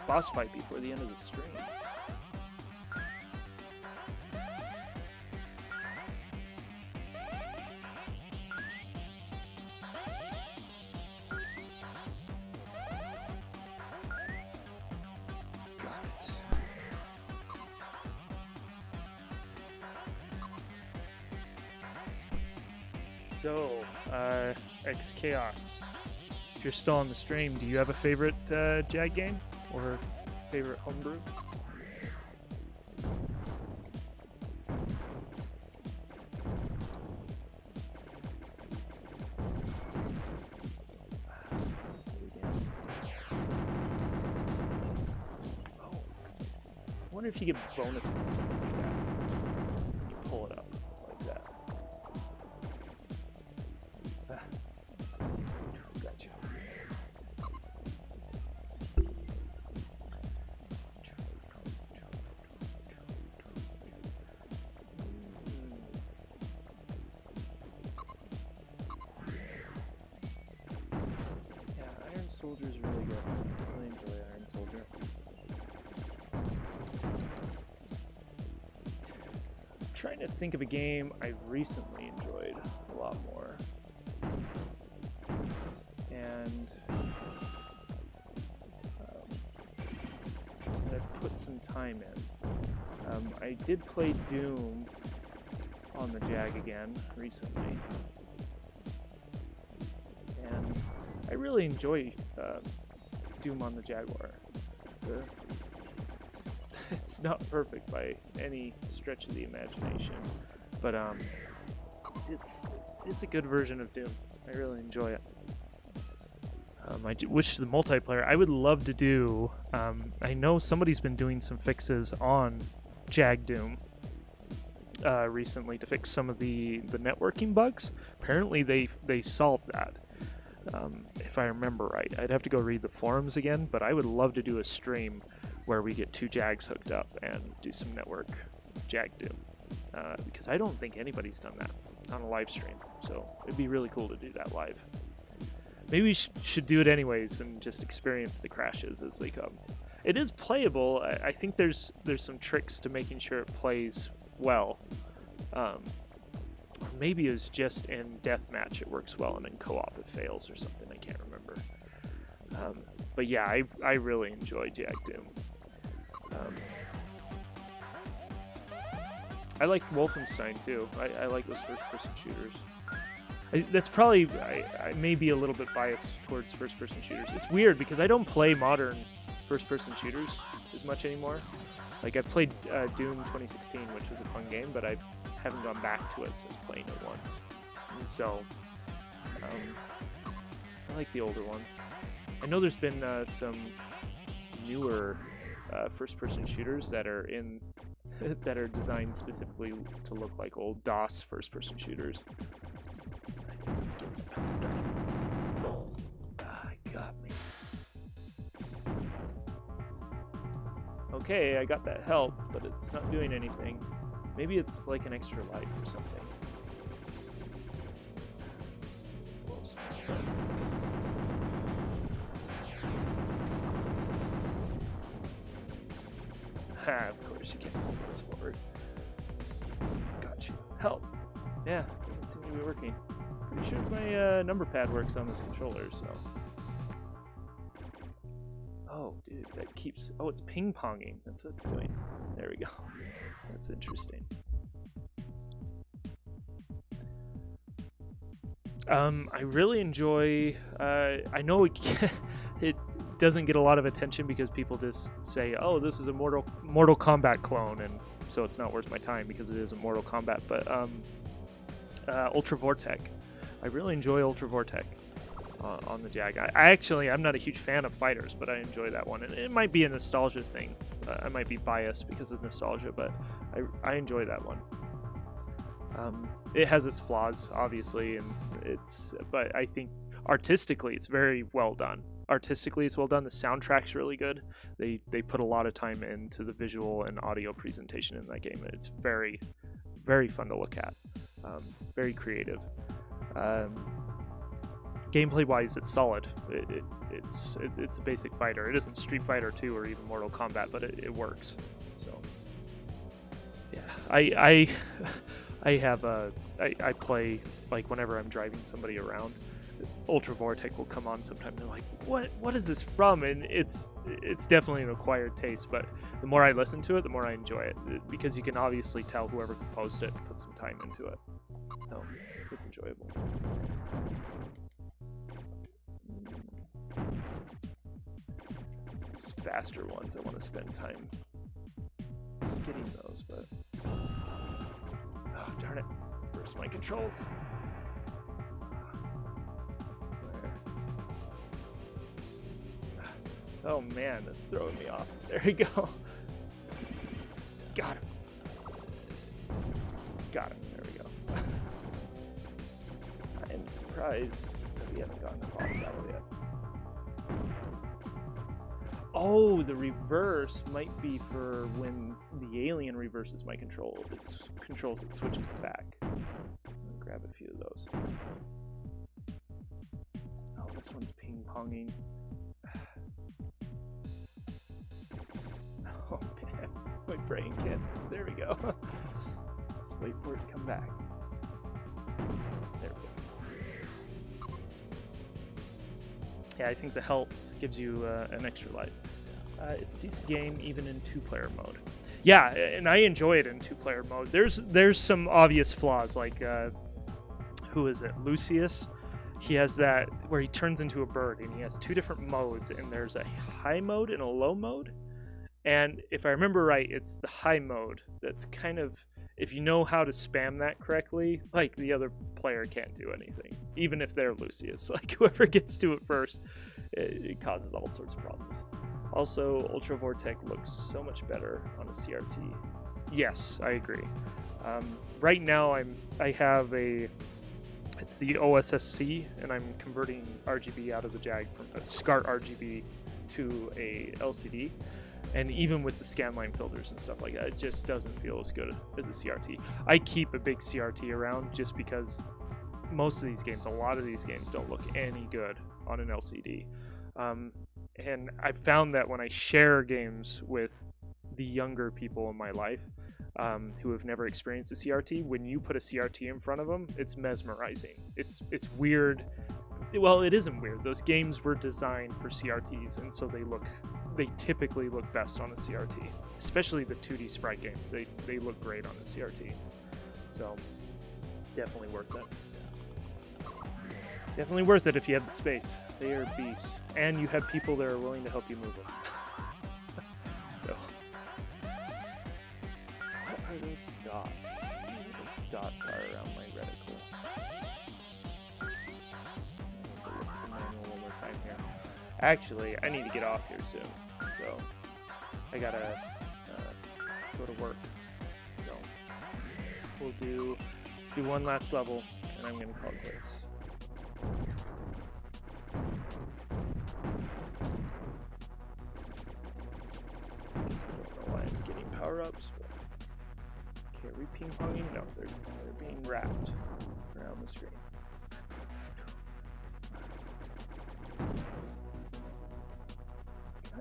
boss fight before the end of the stream. Got it. So, X Chaos. If you're still on the stream, do you have a favorite Jag game? Or favorite homebrew? wonder if you get bonus points when you do that. You pull it up like that. Gotcha. Yeah, Iron Soldier is really good. I really enjoy Iron Soldier. I'm trying to think of a game I recently enjoyed a lot more. And I put some time in. I did play Doom on the Jag again recently. And I really enjoy Doom on the Jaguar. It's not perfect by any stretch of the imagination, but it's a good version of Doom. I really enjoy it. I wish the multiplayer. I would love to do. I know somebody's been doing some fixes on Jag Doom recently to fix some of the networking bugs. Apparently they solved that. If I remember right, I'd have to go read the forums again, but I would love to do a stream where we get 2 Jags hooked up and do some network Jag Doom, because I don't think anybody's done that on a live stream, so it'd be really cool to do that live. Maybe we should do it anyways and just experience the crashes as they come. It is playable. I think there's some tricks to making sure it plays well. Or maybe it was just in deathmatch it works well, and in co-op it fails or something. I can't remember. But yeah, I really enjoy Jag Doom. I like Wolfenstein too. I like those first-person shooters. That's probably, I may be a little bit biased towards first-person shooters. It's weird because I don't play modern first-person shooters as much anymore. Like, I played Doom 2016, which was a fun game, but I haven't gone back to it since playing it once. And so, I like the older ones. I know there's been some newer first-person shooters that are that are designed specifically to look like old DOS first-person shooters. Got me. Okay, I got that health, but it's not doing anything. Maybe it's like an extra life or something. Close. Ha, of course you can't hold this forward. Got you. Health. Yeah, doesn't seem to be working. Pretty sure my number pad works on this controller, so. Oh, dude, that keeps. Oh, it's ping-ponging. That's what it's doing. There we go. That's interesting. I really enjoy. I know it doesn't get a lot of attention because people just say, "Oh, this is a Mortal Kombat clone," and so it's not worth my time because it is a Mortal Kombat. But Ultra Vortec. I really enjoy Ultra Vortec on the Jag. I'm not a huge fan of fighters, but I enjoy that one. And it might be a nostalgia thing. I might be biased because of nostalgia, but I enjoy that one. It has its flaws, obviously, but I think artistically it's very well done. Artistically it's well done. The soundtrack's really good. They put a lot of time into the visual and audio presentation in that game. It's very, very fun to look at. Very creative. Gameplay wise, it's solid. It's a basic fighter. It isn't Street Fighter 2 or even Mortal Kombat, but it works. So yeah, I play, like, whenever I'm driving somebody around, Ultra Vortec will come on sometime and they're like, what is this from? And it's definitely an acquired taste, but the more I listen to it, the more I enjoy it, because you can obviously tell whoever composed it put some time into it. So it's enjoyable. These faster ones, I want to spend time getting those, but oh, darn it. Where's my controls? Oh man, that's throwing me off. There we go. Got him. Got him. There we go. I am surprised that we haven't gotten a boss battle yet. Oh, the reverse might be for when the alien reverses my control. If it controls, it switches it back. I'll grab a few of those. Oh, this one's ping-ponging. Oh man, my brain can't. There we go. Let's wait for it to come back. There we go. Yeah, I think the health gives you an extra life. It's a decent game, even in 2-player mode. Yeah, and I enjoy it in 2-player mode. There's some obvious flaws, like who is it? Lucius. He has that where he turns into a bird, and he has 2 different modes, and there's a high mode and a low mode. And if I remember right, it's the high mode that's kind of, if you know how to spam that correctly, like the other player can't do anything, even if they're Lucius. Like whoever gets to it first, it causes all sorts of problems. Also, Ultra Vortex looks so much better on a CRT. Yes, I agree. Right now, I have it's the OSSC, and I'm converting RGB out of the Jag from a SCART RGB to a LCD. And even with the scanline filters and stuff like that, it just doesn't feel as good as a CRT. I keep a big CRT around just because most of these games, a lot of these games, don't look any good on an LCD. And I've found that when I share games with the younger people in my life who have never experienced a CRT, when you put a CRT in front of them, it's mesmerizing. It's weird. Well, it isn't weird. Those games were designed for CRTs, and so they typically look best on a CRT, especially the 2D sprite games. They look great on the CRT. So definitely worth it. Definitely worth it if you have the space. They are beasts. And you have people that are willing to help you move them. So, what are those dots? Those dots are around my reticle. Look at the manual one more time here. Actually, I need to get off here soon. So, I gotta go to work. So, let's do one last level, and I'm gonna call it quits. I don't know why I'm getting power-ups, but okay, are we ping-ponging? No, they're being wrapped around the screen. I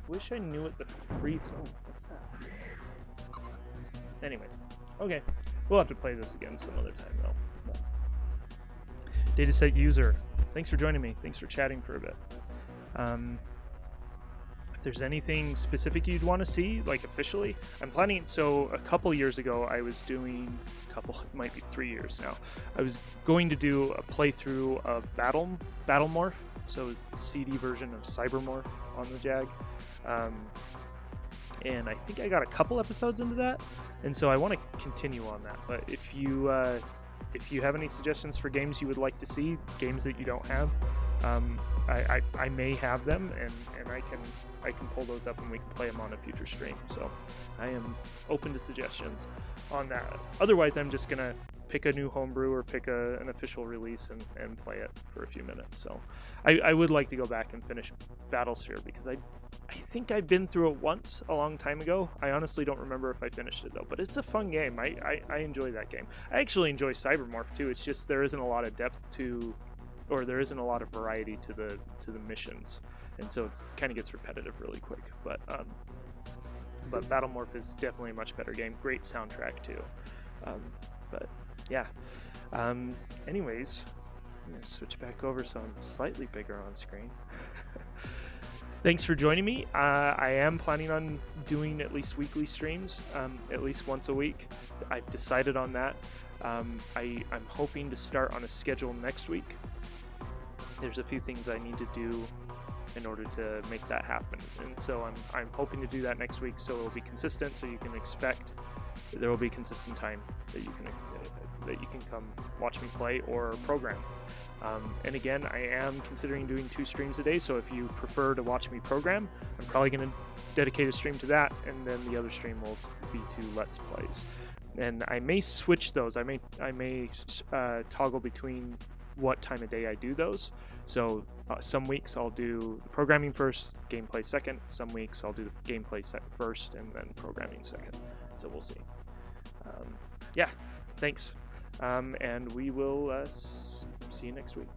wish I knew what the freeze. Oh, what's that? Anyways, okay, we'll have to play this again some other time though. Dataset user, thanks for joining me. Thanks for chatting for a bit. If there's anything specific you'd want to see, like officially, I'm planning. So a couple years ago, I was doing it might be 3 years now. I was going to do a playthrough of Battle Morph. So it was the CD version of Cybermorph on the Jag. And I think I got a couple episodes into that, and so I want to continue on that. But if you have any suggestions for games you would like to see, games that you don't have, I may have them, and I can pull those up and we can play them on a future stream. So I am open to suggestions on that. Otherwise, I'm just gonna pick a new homebrew or pick an official release and play it for a few minutes. So I would like to go back and finish Battlesphere, because I think I've been through it once a long time ago. I honestly don't remember if I finished it though, but it's a fun game. I enjoy that game. I actually enjoy Cybermorph too. It's just there isn't a lot of depth to, or there isn't a lot of variety to the missions, and so it kind of gets repetitive really quick. But Battlemorph is definitely a much better game. Great soundtrack too. But yeah. Anyways, I'm gonna switch back over so I'm slightly bigger on screen. Thanks for joining me. I am planning on doing at least weekly streams, at least once a week. I've decided on that. I'm hoping to start on a schedule next week. There's a few things I need to do in order to make that happen, and so I'm hoping to do that next week, so it'll be consistent, so you can expect there will be consistent time that you can come watch me play or program. And again, I am considering doing 2 streams a day, so if you prefer to watch me program, I'm probably going to dedicate a stream to that, and then the other stream will be to Let's Plays. And I may switch those. I may toggle between what time of day I do those. So some weeks I'll do the programming first, gameplay second. Some weeks I'll do the gameplay first and then programming second. So we'll see. Yeah, thanks. And we will see you next week.